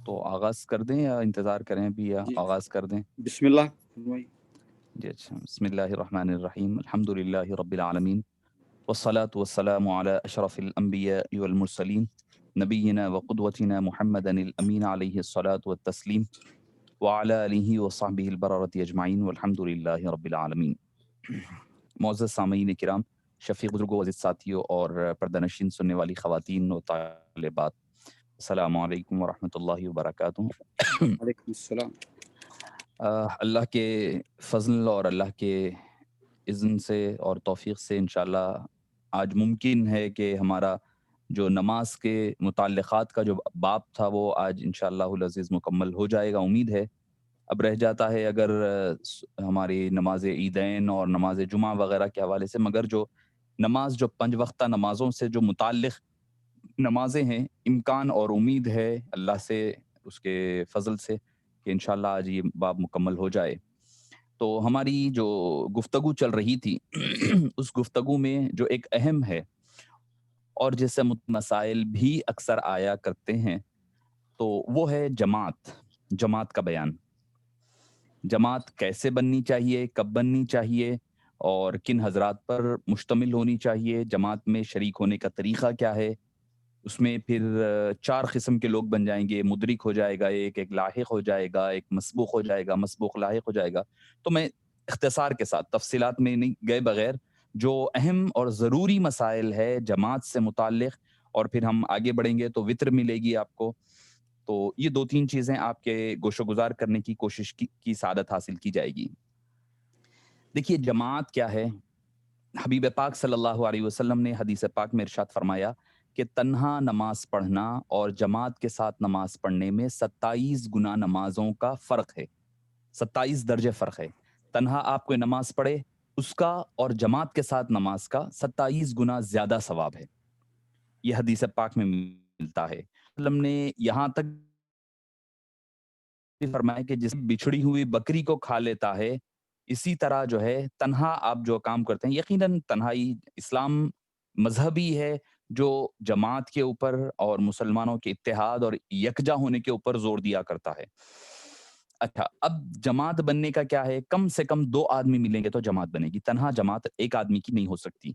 تو آغاز کر دیں یا انتظار کریں ابھی یا جی آغاز کر دیں؟ بسم اللہ فرمائیے۔ جی اچھا، بسم اللہ الرحمن الرحیم، الحمد للہ رب العالمین، والصلاة والسلام علی اشرف الانبیاء والمرسلین، نبینا وقدوتنا محمد الامین علیہ الصلاة والتسلیم، وعلی آلہ وصحبہ البررۃ اجمعین، والحمد للہ رب العالمین۔ معزز سامعین کرام، شفیق بزرگوں، عزیز ساتھیوں اور پردہ نشین سننے والی خواتین و طالبات، السلام علیکم ورحمۃ اللہ وبرکاتہ۔ وعلیکم السلام۔ اللہ کے فضل اور اللہ کے اذن سے اور توفیق سے انشاءاللہ آج ممکن ہے کہ ہمارا جو نماز کے متعلقات کا جو باب تھا وہ آج انشاءاللہ العزیز مکمل ہو جائے گا، امید ہے۔ اب رہ جاتا ہے اگر ہماری نماز عیدین اور نماز جمعہ وغیرہ کے حوالے سے، مگر جو نماز جو 5 وقتہ نمازوں سے جو متعلق نمازیں ہیں، امکان اور امید ہے اللہ سے، اس کے فضل سے، کہ انشاءاللہ آج یہ باب مکمل ہو جائے۔ تو ہماری جو گفتگو چل رہی تھی اس گفتگو میں جو ایک اہم ہے اور جس سے مسائل بھی اکثر آیا کرتے ہیں، تو وہ ہے جماعت کا بیان۔ جماعت کیسے بننی چاہیے، کب بننی چاہیے اور کن حضرات پر مشتمل ہونی چاہیے، جماعت میں شریک ہونے کا طریقہ کیا ہے۔ اس میں پھر 4 قسم کے لوگ بن جائیں گے، مدرک ہو جائے گا ایک لاحق ہو جائے گا، ایک مسبوق ہو جائے گا، مسبوق لاحق ہو جائے گا۔ تو میں اختصار کے ساتھ تفصیلات میں نہیں گئے بغیر جو اہم اور ضروری مسائل ہے جماعت سے متعلق، اور پھر ہم آگے بڑھیں گے تو وطر ملے گی آپ کو، تو یہ 2-3 چیزیں آپ کے گوش و گزار کرنے کی کوشش کی سعادت حاصل کی جائے گی۔ دیکھیے جماعت کیا ہے؟ حبیب پاک صلی اللہ علیہ وسلم نے حدیث پاک میں ارشاد فرمایا کہ تنہا نماز پڑھنا اور جماعت کے ساتھ نماز پڑھنے میں 27 گنا نمازوں کا فرق ہے، 27 درجے فرق ہے۔ تنہا آپ کوئی نماز پڑھے اس کا اور جماعت کے ساتھ نماز کا 27 گنا زیادہ ثواب ہے، یہ حدیث پاک میں ملتا ہے۔ وسلم نے یہاں تک بھی فرمایا کہ جس بچھڑی ہوئی بکری کو کھا لیتا ہے، اسی طرح جو ہے تنہا آپ جو کام کرتے ہیں، یقیناً تنہائی اسلام مذہبی ہے جو جماعت کے اوپر اور مسلمانوں کے اتحاد اور یکجا ہونے کے اوپر زور دیا کرتا ہے۔ اچھا، اب جماعت بننے کا کیا ہے؟ کم سے کم 2 آدمی ملیں گے تو جماعت بنے گی، تنہا جماعت ایک آدمی کی نہیں ہو سکتی۔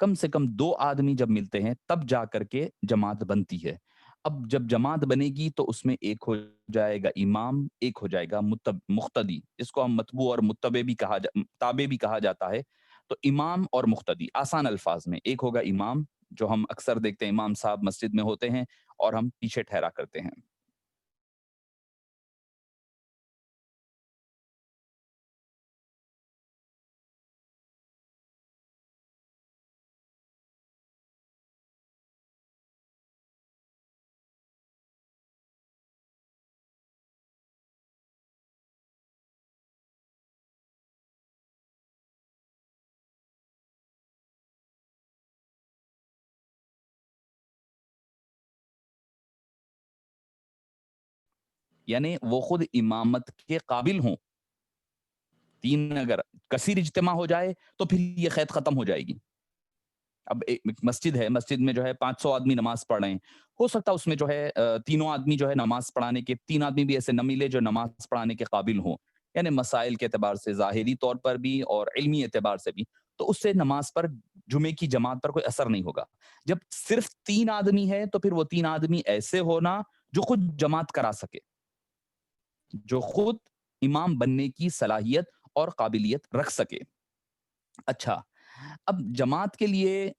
کم سے کم 2 آدمی جب ملتے ہیں تب جا کر کے جماعت بنتی ہے۔ اب جب جماعت بنے گی تو اس میں ایک ہو جائے گا امام، ایک ہو جائے گا مقتدی، اس کو ہم متبوع اور متبع بھی تابع بھی کہا جاتا ہے۔ تو امام اور مقتدی آسان الفاظ میں، ایک ہوگا امام جو ہم اکثر دیکھتے ہیں امام صاحب مسجد میں ہوتے ہیں اور ہم پیچھے ٹھہرا کرتے ہیں۔ یعنی وہ خود امامت کے قابل ہوں، 3 اگر کثیر اجتماع ہو جائے تو پھر یہ قید ختم ہو جائے گی۔ اب ایک مسجد ہے، مسجد میں جو ہے 500 آدمی نماز پڑھ رہے ہیں، ہو سکتا ہے اس میں جو ہے تینوں آدمی جو ہے نماز پڑھانے کے، 3 آدمی بھی ایسے نہ ملے جو نماز پڑھانے کے قابل ہوں، یعنی مسائل کے اعتبار سے، ظاہری طور پر بھی اور علمی اعتبار سے بھی، تو اس سے نماز پر، جمعے کی جماعت پر کوئی اثر نہیں ہوگا۔ جب صرف 3 آدمی ہے تو پھر وہ 3 آدمی ایسے ہونا جو خود جماعت کرا سکے، جو خود امام بننے کی صلاحیت اور قابلیت رکھ سکے۔ اچھا، اب جماعت کے لیے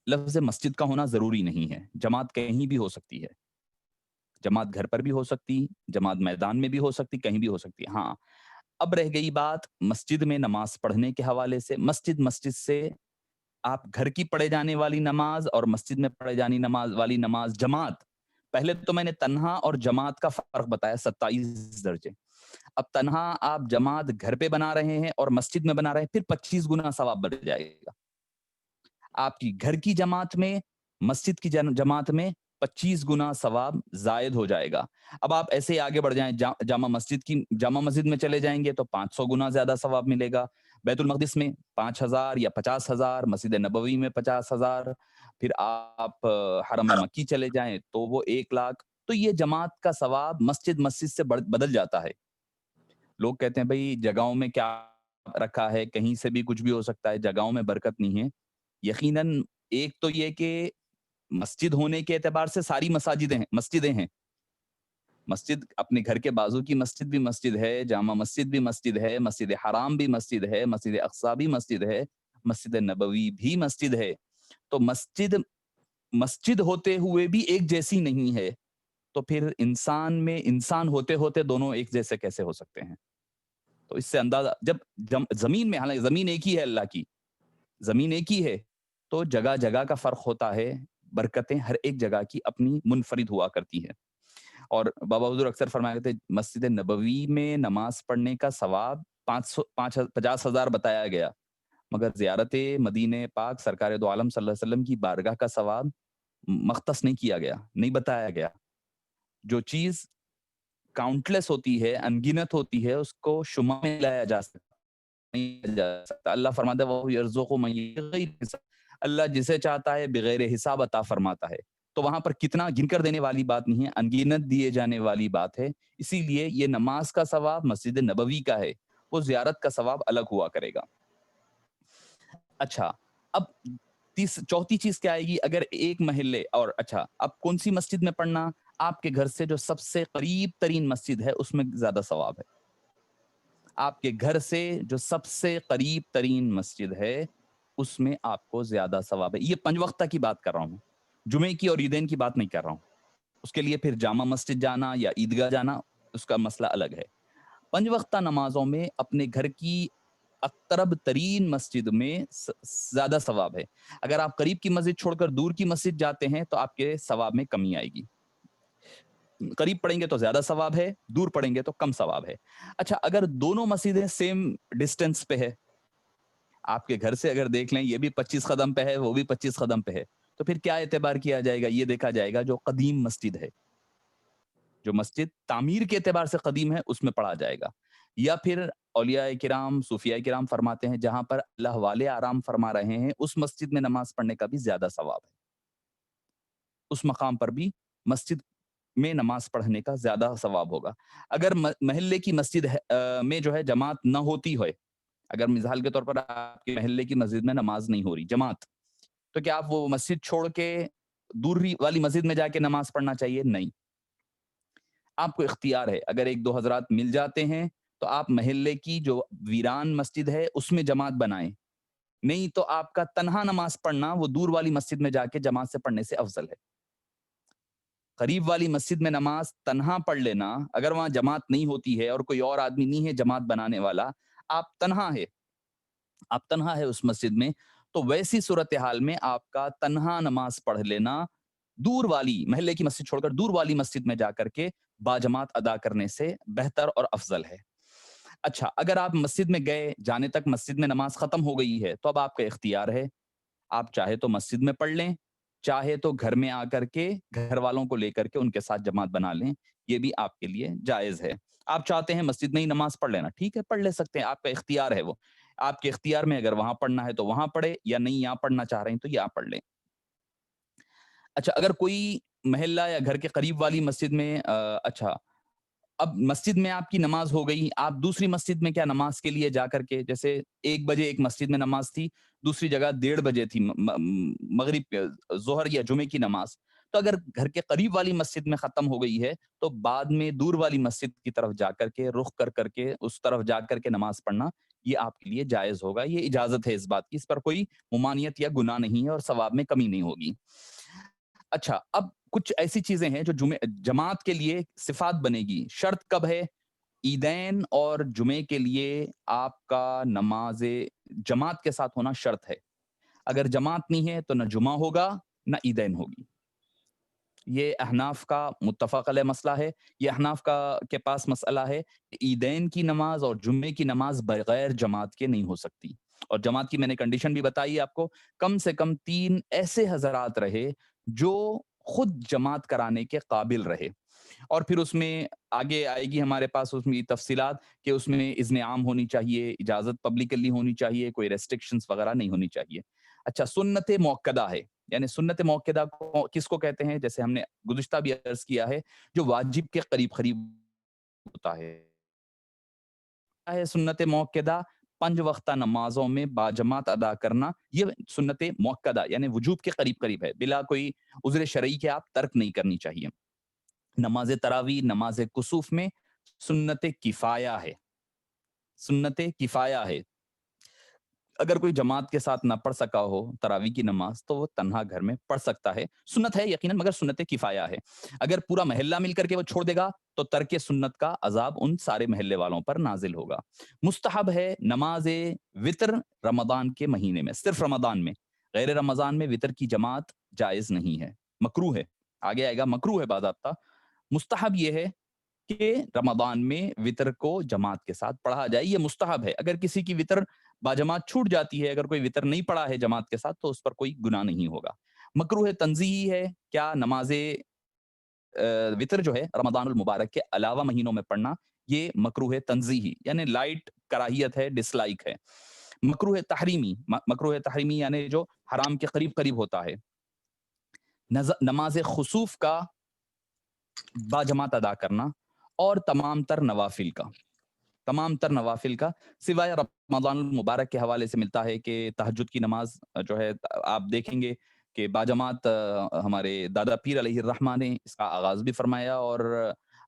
لفظ مسجد کا ہونا ضروری نہیں ہے، جماعت کہیں بھی ہو سکتی ہے، جماعت گھر پر بھی ہو سکتی، جماعت میدان میں بھی ہو سکتی، کہیں بھی ہو سکتی۔ ہاں، اب رہ گئی بات مسجد میں نماز پڑھنے کے حوالے سے۔ مسجد سے آپ گھر کی پڑھے جانے والی نماز اور مسجد میں پڑھے جانے والی نماز جماعت، پہلے تو میں نے تنہا اور جماعت کا فرق بتایا، 27 درجے۔ اب تنہا آپ جماعت گھر پہ بنا رہے ہیں اور مسجد میں بنا رہے ہیں، پھر 25 گنا ثواب بڑھ جائے گا۔ آپ کی گھر کی جماعت میں، مسجد کی جماعت میں 25 گنا ثواب زائد ہو جائے گا۔ اب آپ ایسے ہی آگے بڑھ جائیں، جامع مسجد میں چلے جائیں گے تو 500 گنا زیادہ ثواب ملے گا، بیت المقدس میں 5000 یا 50,000، مسجد نبوی میں 50,000، پھر آپ حرم مکی چلے جائیں تو وہ 1,00,000، تو یہ جماعت کا ثواب مسجد مسجد سے بدل جاتا ہے. لوگ کہتے ہیں بھائی جگہوں میں کیا رکھا ہے, کہیں سے بھی کچھ بھی ہو سکتا ہے, جگہوں میں برکت نہیں ہے. یقیناً ایک تو یہ کہ مسجد ہونے کے اعتبار سے ساری مسجدیں ہیں. مسجد اپنے گھر کے بازو کی مسجد بھی مسجد ہے, جامع مسجد بھی مسجد ہے, مسجد حرام بھی مسجد ہے, مسجد اقصی بھی مسجد ہے, مسجد نبوی بھی مسجد ہے. تو مسجد ہوتے ہوئے بھی ایک جیسی نہیں ہے, تو پھر انسان میں انسان ہوتے ہوتے دونوں ایک جیسے کیسے ہو سکتے ہیں؟ تو اس سے اندازہ جب زمین میں, حالانکہ زمین ایک ہی ہے, اللہ کی زمین ایک ہی ہے, تو جگہ جگہ کا فرق ہوتا ہے, برکتیں ہر ایک جگہ کی اپنی منفرد ہوا کرتی ہے. اور بابا حضور اکثر فرمایا کرتے مسجد نبوی میں نماز پڑھنے کا ثواب 50,000 بتایا گیا, مگر زیارت مدینہ پاک سرکار دو عالم صلی اللہ علیہ وسلم کی بارگاہ کا ثواب مختص نہیں کیا گیا, نہیں بتایا گیا. جو چیز کاؤنٹلیس ہوتی ہے, انگنت ہوتی ہے, اس کو شمار میں لایا جا سکتا. اللہ فرماتا ہے وہ یرزق من بغیر حساب, اللہ جسے چاہتا ہے بغیر حساب عطا فرماتا ہے. تو وہاں پر کتنا گن کر دینے والی بات نہیں ہے, انگنت دیے جانے والی بات ہے. اسی لیے یہ نماز کا ثواب مسجد نبوی کا ہے, وہ زیارت کا ثواب الگ ہوا کرے گا. اچھا, اب چوتھی چیز کیا آئے گی؟ اگر ایک محلے اور اچھا اب کون سی مسجد میں پڑھنا؟ آپ کے گھر سے جو سب سے قریب ترین مسجد ہے اس میں زیادہ ثواب ہے. آپ کے گھر سے جو سب سے قریب ترین مسجد ہے اس میں آپ کو زیادہ ثواب ہے. یہ 5 وقتہ کی بات کر رہا ہوں, جمعے کی اور عیدین کی بات نہیں کر رہا ہوں. اس کے لیے پھر جامع مسجد جانا یا عیدگاہ جانا اس کا مسئلہ الگ ہے. 5 وقتہ نمازوں میں اپنے گھر کی اقرب ترین مسجد میں زیادہ ثواب ہے. اگر آپ قریب کی مسجد چھوڑ کر دور کی مسجد جاتے ہیں تو آپ کے ثواب میں کمی آئے گی. قریب پڑھیں گے تو زیادہ ثواب ہے, دور پڑھیں گے تو کم ثواب ہے. اچھا, اگر دونوں مسجدیں سیم ڈسٹینس پہ ہے, آپ کے گھر سے اگر دیکھ لیں یہ بھی 25 قدم پہ ہے, وہ بھی 25 قدم پہ ہے, تو پھر کیا اعتبار کیا جائے گا؟ یہ دیکھا جائے گا جو قدیم مسجد ہے, جو مسجد تعمیر کے اعتبار سے قدیم ہے اس میں پڑھا جائے گا. یا پھر اولیاء کرام صوفیاء کرام فرماتے ہیں جہاں پر اللہ والے آرام فرما رہے ہیں اس مسجد میں نماز پڑھنے کا بھی زیادہ ثواب ہے. اس مقام پر بھی مسجد میں نماز پڑھنے کا زیادہ ثواب ہوگا. اگر محلے کی مسجد میں جو ہے جماعت نہ ہوتی ہوئے, اگر مثال کے طور پر آپ کے محلے کی مسجد میں نماز نہیں ہو رہی جماعت, تو کیا آپ وہ مسجد چھوڑ کے دوسری والی مسجد میں جا کے نماز پڑھنا چاہیے؟ نہیں, آپ کو اختیار ہے. اگر 1-2 حضرات مل جاتے ہیں تو آپ محلے کی جو ویران مسجد ہے اس میں جماعت بنائیں, نہیں تو آپ کا تنہا نماز پڑھنا وہ دور والی مسجد میں جا کے جماعت سے پڑھنے سے افضل ہے. قریب والی مسجد میں نماز تنہا پڑھ لینا, اگر وہاں جماعت نہیں ہوتی ہے اور کوئی اور آدمی نہیں ہے جماعت بنانے والا, آپ تنہا ہے اس مسجد میں, تو ویسی صورتحال میں آپ کا تنہا نماز پڑھ لینا دور والی محلے کی مسجد چھوڑ کر دور والی مسجد میں جا کر کے باجماعت ادا کرنے سے بہتر اور افضل ہے. اچھا, اگر آپ مسجد میں گئے, جانے تک مسجد میں نماز ختم ہو گئی ہے, تو اب آپ کا اختیار ہے, آپ چاہے تو مسجد میں پڑھ لیں, چاہے تو گھر میں آ کر کے گھر والوں کو لے کر کے ان کے ساتھ جماعت بنا لیں, یہ بھی آپ کے لیے جائز ہے. آپ چاہتے ہیں مسجد میں ہی نماز پڑھ لینا, ٹھیک ہے, پڑھ لے سکتے ہیں, آپ کا اختیار ہے, وہ آپ کے اختیار میں, اگر وہاں پڑھنا ہے تو وہاں پڑھے, یا نہیں یہاں پڑھنا چاہ رہے ہیں تو یہاں پڑھ لیں. اچھا, اگر کوئی محلہ یا گھر کے قریب والی مسجد میں اچھا اب مسجد میں آپ کی نماز ہو گئی, آپ دوسری مسجد میں کیا نماز کے لیے جا کر کے, جیسے 1 بجے ایک مسجد میں نماز تھی, دوسری جگہ 1:30 بجے تھی مغرب ظہر یا جمعے کی نماز, تو اگر گھر کے قریب والی مسجد میں ختم ہو گئی ہے تو بعد میں دور والی مسجد کی طرف جا کر کے رخ کر کے اس طرف جا کر کے نماز پڑھنا یہ آپ کے لیے جائز ہوگا. یہ اجازت ہے اس بات کی, اس پر کوئی ممانعت یا گناہ نہیں ہے اور ثواب میں کمی نہیں ہوگی. اچھا, اب کچھ ایسی چیزیں ہیں جو جماعت کے لیے صفات بنے گی. شرط کب ہے؟ عیدین اور جمعے کے لیے آپ کا نماز جماعت کے ساتھ ہونا شرط ہے. اگر جماعت نہیں ہے تو نہ جمعہ ہوگا نہ عیدین ہوگی. یہ احناف کا متفق علیہ مسئلہ ہے. یہ احناف کے پاس مسئلہ ہے کہ عیدین کی نماز اور جمعے کی نماز بغیر جماعت کے نہیں ہو سکتی. اور جماعت کی میں نے کنڈیشن بھی بتائی آپ کو, کم سے کم 3 ایسے حضرات رہے جو خود جماعت کرانے کے قابل رہے. اور پھر اس میں آگے آئے گی ہمارے پاس اس میں تفصیلات کہ اس میں اذن عام ہونی چاہیے, اجازت پبلکلی ہونی چاہیے, کوئی ریسٹرکشنز وغیرہ نہیں ہونی چاہیے. اچھا, سنت موقدہ ہے, یعنی سنت موقدہ کو کس کو کہتے ہیں؟ جیسے ہم نے گزشتہ بھی عرض کیا ہے، جو واجب کے قریب قریب ہوتا ہے سنت موقدہ، 5 وقتہ نمازوں میں باجماعت ادا کرنا، یہ سنت موقدہ یعنی وجوب کے قریب قریب ہے، بلا کوئی عذر شرعی کے آپ ترک نہیں کرنی چاہیے۔ نماز تراویح، نماز کسوف میں سنت کفایہ ہے، سنت کفایہ ہے۔ اگر کوئی جماعت کے ساتھ نہ پڑھ سکا ہو تراویح کی نماز تو وہ تنہا گھر میں پڑھ سکتا ہے، سنت ہے یقیناً مگر سنت کفایہ ہے۔ اگر پورا محلہ مل کر کے وہ چھوڑ دے گا تو ترک سنت کا عذاب ان سارے محلے والوں پر نازل ہوگا۔ مستحب ہے نماز وتر رمضان کے مہینے میں، صرف رمضان میں، غیر رمضان میں وتر کی جماعت جائز نہیں ہے، مکروہ ہے، آگے آئے گا مکروہ ہے باضابطہ۔ مستحب یہ ہے کہ رمضان میں وتر کو جماعت کے ساتھ پڑھا جائے، یہ مستحب ہے۔ اگر کسی کی وتر باجماعت چھوٹ جاتی ہے، اگر کوئی وتر نہیں پڑھا ہے جماعت کے ساتھ تو اس پر کوئی گناہ نہیں ہوگا۔ مکروہ تنزیہی ہے کیا نماز وتر جو ہے رمضان المبارک کے علاوہ مہینوں میں پڑھنا، یہ مکروہ تنزیہی یعنی لائٹ کراہیت ہے، ڈس لائک ہے۔ مکروہ تحریمی، مکروہ تحریمی یعنی جو حرام کے قریب قریب ہوتا ہے، نماز خسوف کا باجماعت ادا کرنا اور تمام تر نوافل کا سوائے رمضان المبارک کے حوالے سے ملتا ہے کہ تہجد کی نماز جو ہے آپ دیکھیں گے کہ باجماعت ہمارے دادا پیر علیہ الرحمہ نے اس کا آغاز بھی فرمایا اور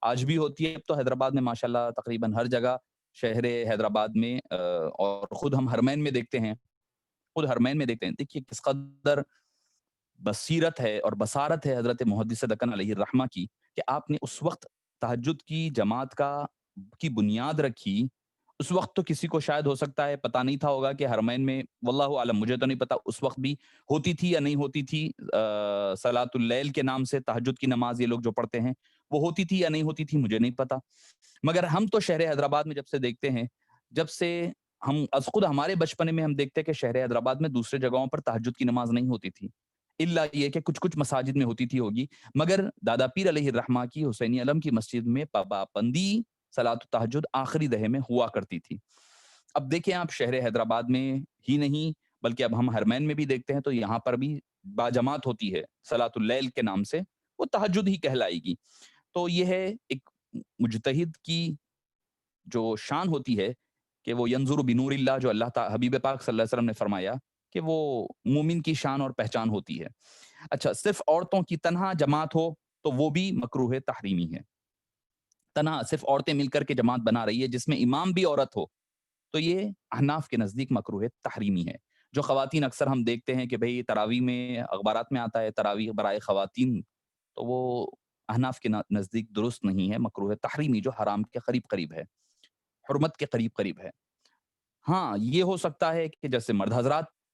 آج بھی ہوتی ہے۔ اب تو حیدرآباد میں ماشاءاللہ تقریباً ہر جگہ شہر حیدرآباد میں اور خود ہم حرمین میں دیکھتے ہیں، دیکھیے کس قدر بصیرت ہے اور بصارت ہے حضرت محدث دکن علیہ الرحمہ کی کہ آپ نے اس وقت تہجد کی جماعت کی بنیاد رکھی۔ اس وقت تو کسی کو شاید ہو سکتا ہے پتہ نہیں تھا ہوگا کہ حرمین میں، واللہ عالم مجھے تو نہیں پتا اس وقت بھی ہوتی تھی یا نہیں ہوتی تھی صلاۃ اللیل کے نام سے تہجد کی نماز یہ لوگ جو پڑھتے ہیں وہ ہوتی تھی یا نہیں ہوتی تھی مجھے نہیں پتا، مگر ہم تو شہر حیدرآباد میں جب سے دیکھتے ہیں، جب سے ہم از خود ہمارے بچپنے میں ہم دیکھتے ہیں کہ شہر حیدرآباد میں دوسرے جگہوں پر تہجد کی نماز نہیں ہوتی تھی، الا یہ کہ کچھ کچھ مساجد میں ہوتی تھی ہوگی، مگر دادا پیر علیہ الرحمہ کی حسینی علم کی مسجد میں پابندی صلاۃ التہجد آخری دہے میں ہوا کرتی تھی۔ اب دیکھیں آپ شہر حیدرآباد میں ہی نہیں بلکہ اب ہم حرمین میں بھی دیکھتے ہیں تو یہاں پر بھی باجماعت ہوتی ہے صلاۃ اللیل کے نام سے، وہ تہجد ہی کہلائے گی۔ تو یہ ہے ایک مجتہد کی جو شان ہوتی ہے کہ وہ ینظر بنور اللہ، جو اللہ تعالی حبیب پاک صلی اللہ علیہ وسلم نے فرمایا کہ وہ مومن کی شان اور پہچان ہوتی ہے۔ اچھا، صرف عورتوں کی تنہا جماعت ہو تو وہ بھی مکروہ تحریمی ہے۔ تنہا صرف عورتیں مل کر کے جماعت بنا رہی ہے جس میں امام بھی عورت ہو تو یہ احناف کے نزدیک مکروہ تحریمی ہے۔ جو خواتین اکثر ہم دیکھتے ہیں کہ بھئی تراویح میں اخبارات میں آتا ہے تراویح برائے خواتین، تو وہ احناف کے نزدیک درست نہیں ہے، مکروہ تحریمی جو حرام کے قریب قریب ہے، حرمت کے قریب قریب ہے۔ ہاں یہ ہو سکتا ہے کہ جیسے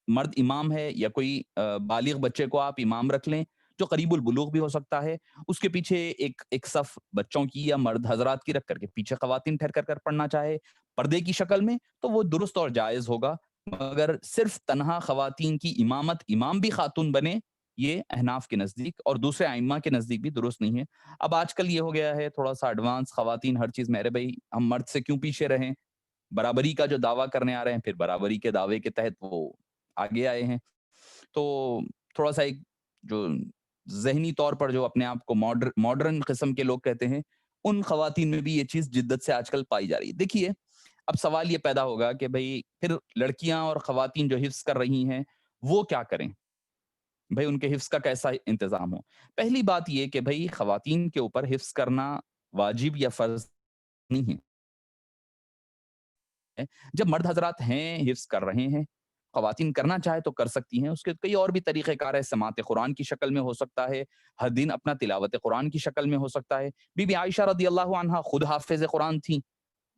مرد امام ہے یا کوئی بالغ بچے کو آپ امام رکھ لیں جو قریب البلوغ بھی ہو سکتا ہے، اس کے پیچھے ایک صف بچوں کی یا مرد حضرات کی رکھ کر کے پیچھے خواتین ٹھہر کر پڑھنا چاہے پردے کی شکل میں تو وہ درست اور جائز ہوگا، مگر صرف تنہا خواتین کی امامت، امام بھی خاتون بنے، یہ احناف کے نزدیک اور دوسرے ائمہ کے نزدیک بھی درست نہیں ہے۔ اب آج کل یہ ہو گیا ہے تھوڑا سا ایڈوانس، خواتین ہر چیز میرے بھائی ہم مرد سے کیوں پیچھے رہیں، برابری کا جو دعویٰ کرنے آ رہے ہیں پھر برابری کے دعوے کے تحت وہ آگے آئے ہیں، تو تھوڑا سا ایک جو ذہنی طور پر جو اپنے آپ کو ماڈرن قسم کے لوگ کہتے ہیں، ان خواتین میں بھی یہ چیز جدت سے آج کل پائی جا رہی ہے۔ دیکھیے اب سوال یہ پیدا ہوگا کہ بھئی پھر لڑکیاں اور خواتین جو حفظ کر رہی ہیں وہ کیا کریں، بھئی ان کے حفظ کا کیسا انتظام ہو۔ پہلی بات یہ کہ بھئی خواتین کے اوپر حفظ کرنا واجب یا فرض نہیں ہے، جب مرد حضرات ہیں حفظ کر رہے ہیں، خواتین کرنا چاہے تو کر سکتی ہیں، اس کے کئی اور بھی طریقہ کار ہے، سماعت قرآن کی شکل میں ہو سکتا ہے، ہر دن اپنا تلاوت قرآن کی شکل میں ہو سکتا ہے۔ بی بی عائشہ رضی اللہ عنہا خود حافظ قرآن تھیں،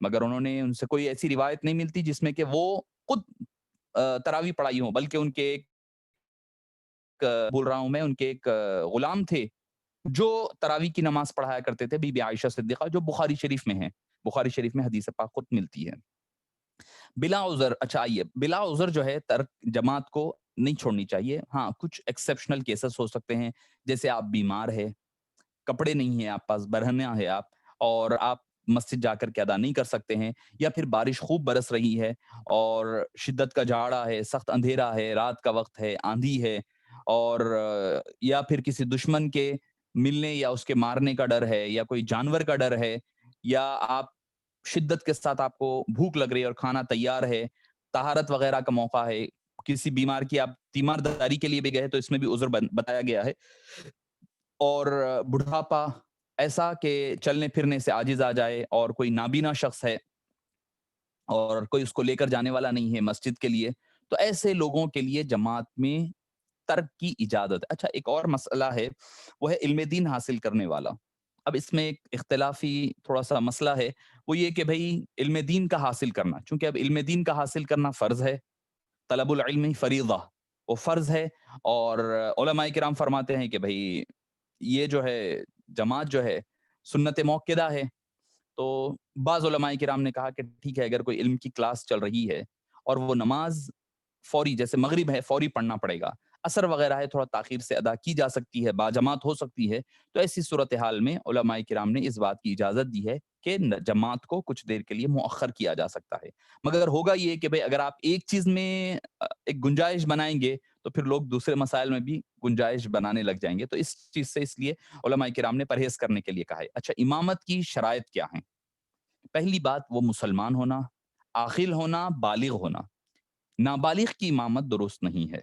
مگر انہوں نے ان سے کوئی ایسی روایت نہیں ملتی جس میں کہ وہ خود تراویح پڑھائی ہوں، بلکہ ان کے بول رہا ہوں میں ان کے ایک غلام تھے جو تراویح کی نماز پڑھایا کرتے تھے، بی بی عائشہ صدیقہ، جو بخاری شریف میں ہے، بخاری شریف میں حدیث پاک خود ملتی ہے۔ بلا عذر، اچھا آئیے، بلا عذر جو ہے ترک جماعت کو نہیں چھوڑنی چاہیے، ہاں کچھ ایکسیپشنل کیسز ہو سکتے ہیں، جیسے آپ بیمار ہے، کپڑے نہیں ہیں آپ پاس، برہنہ ہے آپ، اور آپ مسجد جا کر کے ادا نہیں کر سکتے ہیں، یا پھر بارش خوب برس رہی ہے اور شدت کا جھاڑا ہے، سخت اندھیرا ہے، رات کا وقت ہے، آندھی ہے، اور یا پھر کسی دشمن کے ملنے یا اس کے مارنے کا ڈر ہے، یا کوئی جانور کا ڈر ہے، یا آپ شدت کے ساتھ آپ کو بھوک لگ رہی ہے اور کھانا تیار ہے، طہارت وغیرہ کا موقع ہے، کسی بیمار کی آپ تیمارداری کے لیے بھی گئے تو اس میں بھی عذر بتایا گیا ہے، اور بڑھاپا ایسا کہ چلنے پھرنے سے عاجز آ جائے، اور کوئی نابینا شخص ہے اور کوئی اس کو لے کر جانے والا نہیں ہے مسجد کے لیے، تو ایسے لوگوں کے لیے جماعت میں ترک کی اجازت ہے۔ اچھا، ایک اور مسئلہ ہے، وہ ہے علم دین حاصل کرنے والا۔ اب اس میں ایک اختلافی تھوڑا سا مسئلہ ہے، وہ یہ کہ بھئی علم دین کا حاصل کرنا، چونکہ اب علم دین کا حاصل کرنا فرض ہے، طلب العلم فریضہ، وہ فرض ہے، اور علماء کرام فرماتے ہیں کہ بھئی یہ جو ہے جماعت جو ہے سنت موقدہ ہے۔ تو بعض علماء کرام نے کہا کہ ٹھیک ہے، اگر کوئی علم کی کلاس چل رہی ہے اور وہ نماز فوری، جیسے مغرب ہے فوری پڑھنا پڑے گا، عصر وغیرہ ہے تھوڑا تاخیر سے ادا کی جا سکتی ہے، باجماعت ہو سکتی ہے، تو ایسی صورتحال میں علماء کرام نے اس بات کی اجازت دی ہے کہ جماعت کو کچھ دیر کے لیے مؤخر کیا جا سکتا ہے۔ مگر ہوگا یہ کہ بھئی اگر آپ ایک چیز میں ایک گنجائش بنائیں گے تو پھر لوگ دوسرے مسائل میں بھی گنجائش بنانے لگ جائیں گے، تو اس چیز سے اس لیے علماء کرام نے پرہیز کرنے کے لیے کہا ہے۔ اچھا، امامت کی شرائط کیا ہیں؟ پہلی بات، وہ مسلمان ہونا، عاقل ہونا، بالغ ہونا۔ نابالغ کی امامت درست نہیں ہے،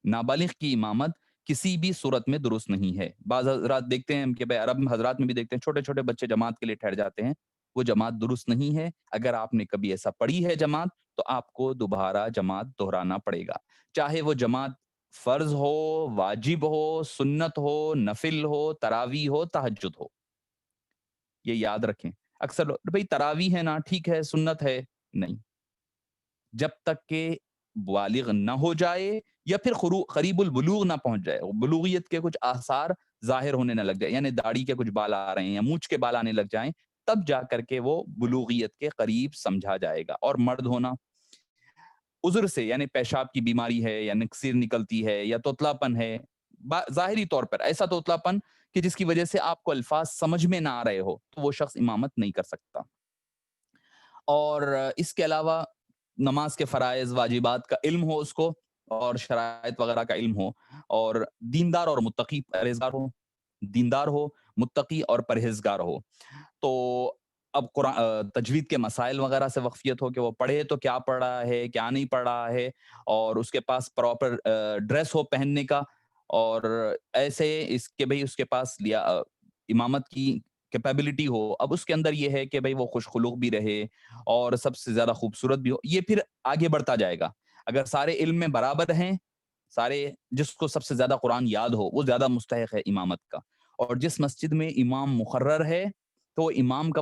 نابالغ کی امامت کسی بھی صورت میں درست نہیں ہے۔ بعض حضرات دیکھتے ہیں کہ بھئی عرب حضرات میں بھی دیکھتے ہیں چھوٹے چھوٹے بچے جماعت کے لیے ٹھہر جاتے ہیں، وہ جماعت درست نہیں ہے۔ اگر آپ نے کبھی ایسا پڑھی ہے جماعت، تو آپ کو دوبارہ جماعت دہرانا پڑے گا، چاہے وہ جماعت فرض ہو، واجب ہو، سنت ہو، نفل ہو، تراویح ہو، تہجد ہو، یہ یاد رکھیں۔ اکثر لوگ بھئی تراویح ہے نا، ٹھیک ہے، سنت ہے، نہیں، جب تک کہ بالغ نہ ہو جائے یا پھر قریب البلوغ نہ پہنچ جائے، بلوغیت کے کچھ آثار ظاہر ہونے نہ لگ جائے، یعنی داڑھی کے کچھ بال آ رہے ہیں یا مونچھ کے بال آنے لگ جائیں، تب جا کر کے وہ بلوغیت کے قریب سمجھا جائے گا۔ اور مرد ہونا عذر سے، یعنی پیشاب کی بیماری ہے یا نکسیر نکلتی ہے یا توتلا پن ہے، ظاہری طور پر ایسا توتلا پن کہ جس کی وجہ سے آپ کو الفاظ سمجھ میں نہ آ رہے ہو، تو وہ شخص امامت نہیں کر سکتا۔ اور اس کے علاوہ نماز کے فرائض واجبات کا علم ہو اس کو، اور شرائط وغیرہ کا علم ہو، اور دیندار اور متقی پرہیزگار ہو، دیندار ہو، متقی اور پرہیزگار ہو۔ تو اب قرآن تجوید کے مسائل وغیرہ سے واقفیت ہو کہ وہ پڑھے تو کیا پڑھ رہا ہے، کیا نہیں پڑھ رہا ہے، اور اس کے پاس پراپر ڈریس ہو پہننے کا، اور ایسے اس کے بھئی اس کے پاس امامت کی کیپیبلٹی ہو۔ اب اس کے اندر یہ ہے کہ بھئی وہ خوش خلق بھی رہے اور سب سے زیادہ خوبصورت بھی ہو، یہ پھر آگے بڑھتا جائے گا۔ اگر سارے علم میں برابر ہیں، سارے، جس کو سب سے زیادہ قرآن یاد ہو وہ زیادہ مستحق ہے امامت کا، اور جس مسجد میں امام مقرر ہے تو امام کا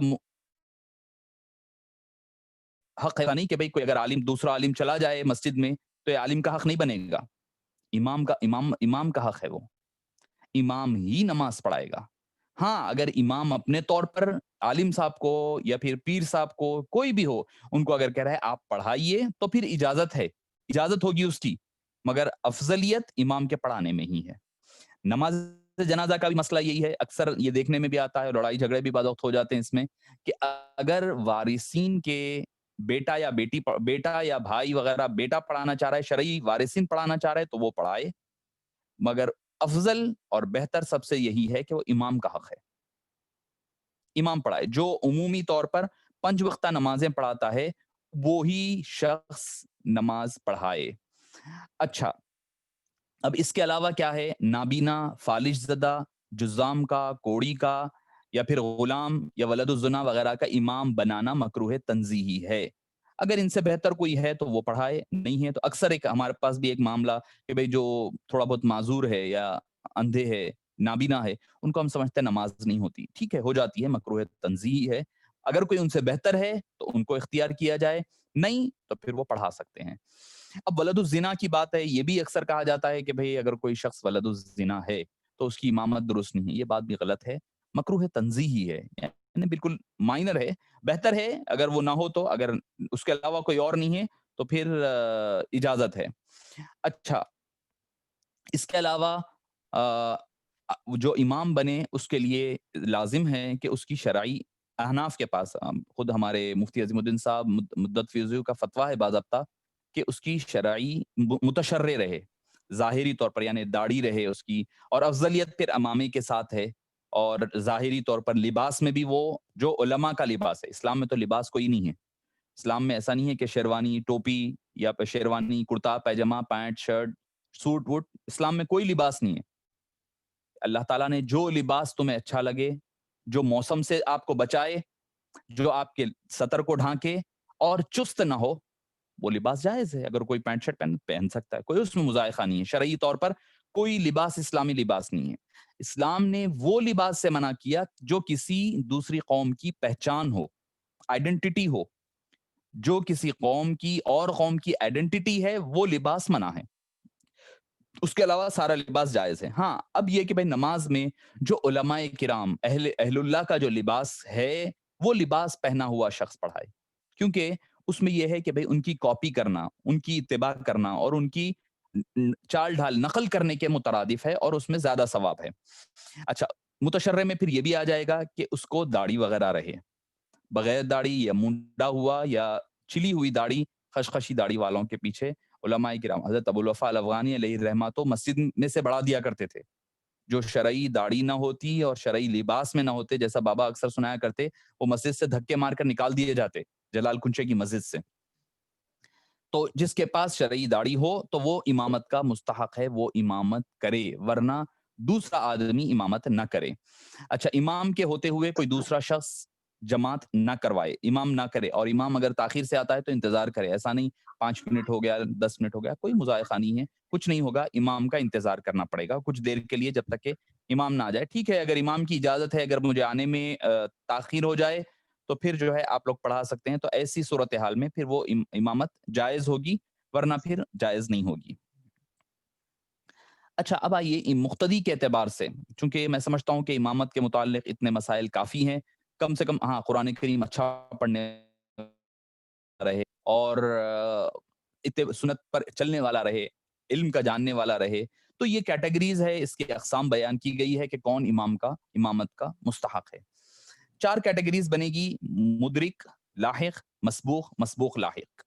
حق ہے نہیں کہ بھئی کوئی اگر عالم دوسرا عالم چلا جائے مسجد میں تو یہ عالم کا حق نہیں بنے گا، امام کا حق ہے، وہ امام ہی نماز پڑھائے گا۔ ہاں، اگر امام اپنے طور پر عالم صاحب کو یا پھر پیر صاحب کو، کوئی بھی ہو، ان کو اگر کہہ رہا ہے آپ پڑھائیے تو پھر اجازت ہے، اجازت ہوگی اس کی، مگر افضلیت امام کے پڑھانے میں ہی ہے۔ نماز جنازہ کا بھی مسئلہ یہی ہے، اکثر یہ دیکھنے میں بھی آتا ہے، لڑائی جھگڑے بھی بعض وقت ہو جاتے ہیں اس میں، کہ اگر وارثین کے بیٹا یا بھائی وغیرہ بیٹا پڑھانا چاہ رہا ہے، شرعی وارثین پڑھانا چاہ رہے ہیں تو وہ پڑھائے، مگر افضل اور بہتر سب سے یہی ہے کہ وہ امام کا حق ہے، امام پڑھائے، جو عمومی طور پر 5 وقتہ نمازیں پڑھاتا ہے وہی شخص نماز پڑھائے۔ اچھا، اب اس کے علاوہ کیا ہے؟ نابینا، فالج زدہ، جزام کا، کوڑی کا، یا پھر غلام یا ولد الزنا وغیرہ کا امام بنانا مکروہ تنزیہی ہے۔ اگر ان سے بہتر کوئی ہے تو وہ پڑھائے، نہیں ہے تو اکثر ایک ہمارے پاس بھی ایک معاملہ کہ بھئی جو تھوڑا بہت معذور ہے یا اندھے ہے، نابینا ہے، ان کو ہم سمجھتے ہیں نماز نہیں ہوتی، ٹھیک ہے، ہو جاتی ہے، مکروہ تنزیہی ہے۔ اگر کوئی ان سے بہتر ہے تو ان کو اختیار کیا جائے، نہیں تو پھر وہ پڑھا سکتے ہیں۔ اب ولد الزنا کی بات ہے، یہ بھی اکثر کہا جاتا ہے کہ بھئی اگر کوئی شخص ولد الزنا ہے تو اس کی امامت درست نہیں ہے، یہ بات بھی غلط ہے، مکروہ تنزیہی ہے، یعنی بالکل مائنر ہے، بہتر ہے اگر وہ نہ ہو تو، اگر اس کے علاوہ کوئی اور نہیں ہے تو پھر اجازت ہے۔ اچھا، اس کے علاوہ جو امام بنے اس کے لیے لازم ہے کہ اس کی شرعی احناف کے پاس، خود ہمارے مفتی عظیم الدین صاحب مدت فی ضو کا فتویٰ ہے باضابطہ کہ اس کی شرعی متشرع رہے، ظاہری طور پر یعنی داڑھی رہے اس کی، اور افضلیت پھر امامے کے ساتھ ہے، اور ظاہری طور پر لباس میں بھی وہ جو علماء کا لباس ہے، اسلام میں تو لباس کوئی نہیں ہے، اسلام میں ایسا نہیں ہے کہ شیروانی ٹوپی یا شیروانی کرتا پیجامہ پینٹ شرٹ سوٹ ووٹ، اسلام میں کوئی لباس نہیں ہے۔ اللہ تعالیٰ نے جو لباس تمہیں اچھا لگے، جو موسم سے آپ کو بچائے، جو آپ کے سطر کو ڈھانکے اور چست نہ ہو، وہ لباس جائز ہے۔ اگر کوئی پینٹ شرٹ پہن سکتا ہے، کوئی اس میں مذائقہ نہیں ہے، شرعی طور پر کوئی لباس اسلامی لباس نہیں ہے۔ اسلام نے وہ لباس سے منع کیا جو کسی دوسری قوم کی پہچان ہو، آئیڈینٹی ہو، جو کسی قوم کی اور قوم کی آئیڈینٹی ہے، وہ لباس منع ہے۔ اس کے علاوہ سارا لباس جائز ہے۔ ہاں اب یہ کہ بھائی نماز میں جو علماء کرام اہل اللہ کا جو لباس ہے، وہ لباس پہنا ہوا شخص پڑھائے، کیونکہ اس میں یہ ہے کہ بھائی ان کی کاپی کرنا، ان کی اتباع کرنا اور ان کی چال ڈھال نقل کرنے کے مترادف ہے، اور اس میں زیادہ ثواب ہے۔ اچھا، متشرع میں پھر یہ بھی آ جائے گا کہ اس کو داڑھی وغیرہ رہے، بغیر داڑھی یا منڈا ہوا یا چلی ہوئی داڑھی، خشخشی داڑھی والوں کے پیچھے علماء کرام، حضرت ابو الوفا الافغانی علیہ الرحمہ تو مسجد میں سے بڑھا دیا کرتے تھے، جو شرعی داڑھی نہ ہوتی اور شرعی لباس میں نہ ہوتے، جیسا بابا اکثر سنایا کرتے، وہ مسجد سے دھکے مار کر نکال دیے جاتے، جلال کنچے کی مسجد سے۔ تو جس کے پاس شرعی داڑھی ہو تو وہ امامت کا مستحق ہے، وہ امامت کرے، ورنہ دوسرا آدمی امامت نہ کرے۔ اچھا، امام کے ہوتے ہوئے کوئی دوسرا شخص جماعت نہ کروائے، امام نہ کرے، اور امام اگر تاخیر سے آتا ہے تو انتظار کرے، ایسا نہیں 5 منٹ ہو گیا 10 منٹ ہو گیا، کوئی مضائقہ نہیں ہے، کچھ نہیں ہوگا، امام کا انتظار کرنا پڑے گا کچھ دیر کے لیے جب تک کہ امام نہ آ جائے۔ ٹھیک ہے، اگر امام کی اجازت ہے، اگر مجھے آنے میں تاخیر ہو جائے تو پھر جو ہے آپ لوگ پڑھا سکتے ہیں، تو ایسی صورتحال میں پھر وہ امامت جائز ہوگی، ورنہ پھر جائز نہیں ہوگی۔ اچھا، اب آئیے مقتدی کے اعتبار سے، چونکہ میں سمجھتا ہوں کہ امامت کے متعلق اتنے مسائل کافی ہیں، کم سے کم ہاں قرآن کریم اچھا پڑھنے رہے، اور سنت پر چلنے والا رہے، علم کا جاننے والا رہے، تو یہ کیٹیگریز ہے، اس کے اقسام بیان کی گئی ہے کہ کون امامت کا مستحق ہے۔ 4 کیٹیگریز بنے گی: مدرک، لاحق، مسبوق، مسبوق لاحق۔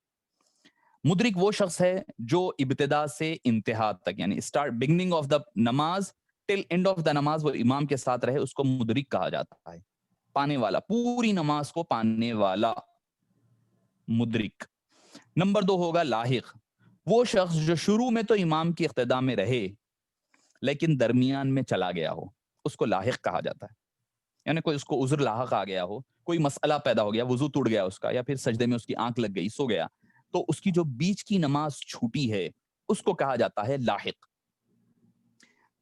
مدرک وہ شخص ہے جو ابتدا سے انتہا تک، یعنی بگننگ آف دا نماز ٹل اینڈ آف دا نماز وہ امام کے ساتھ رہے، اس کو مدرک کہا جاتا ہے، پانے والا، پوری نماز کو پانے والا مدرک۔ نمبر 2 ہوگا لاحق، وہ شخص جو شروع میں تو امام کی اقتداء میں رہے لیکن درمیان میں چلا گیا ہو، اس کو لاحق کہا جاتا ہے۔ یعنی کوئی اس کو عذر لاحق آ گیا ہو، کوئی مسئلہ پیدا ہو گیا، وضو ٹوٹ گیا اس کا، یا پھر سجدے میں اس کی آنکھ لگ گئی، سو گیا، تو اس کی جو بیچ کی نماز چھوٹی ہے اس کو کہا جاتا ہے لاحق۔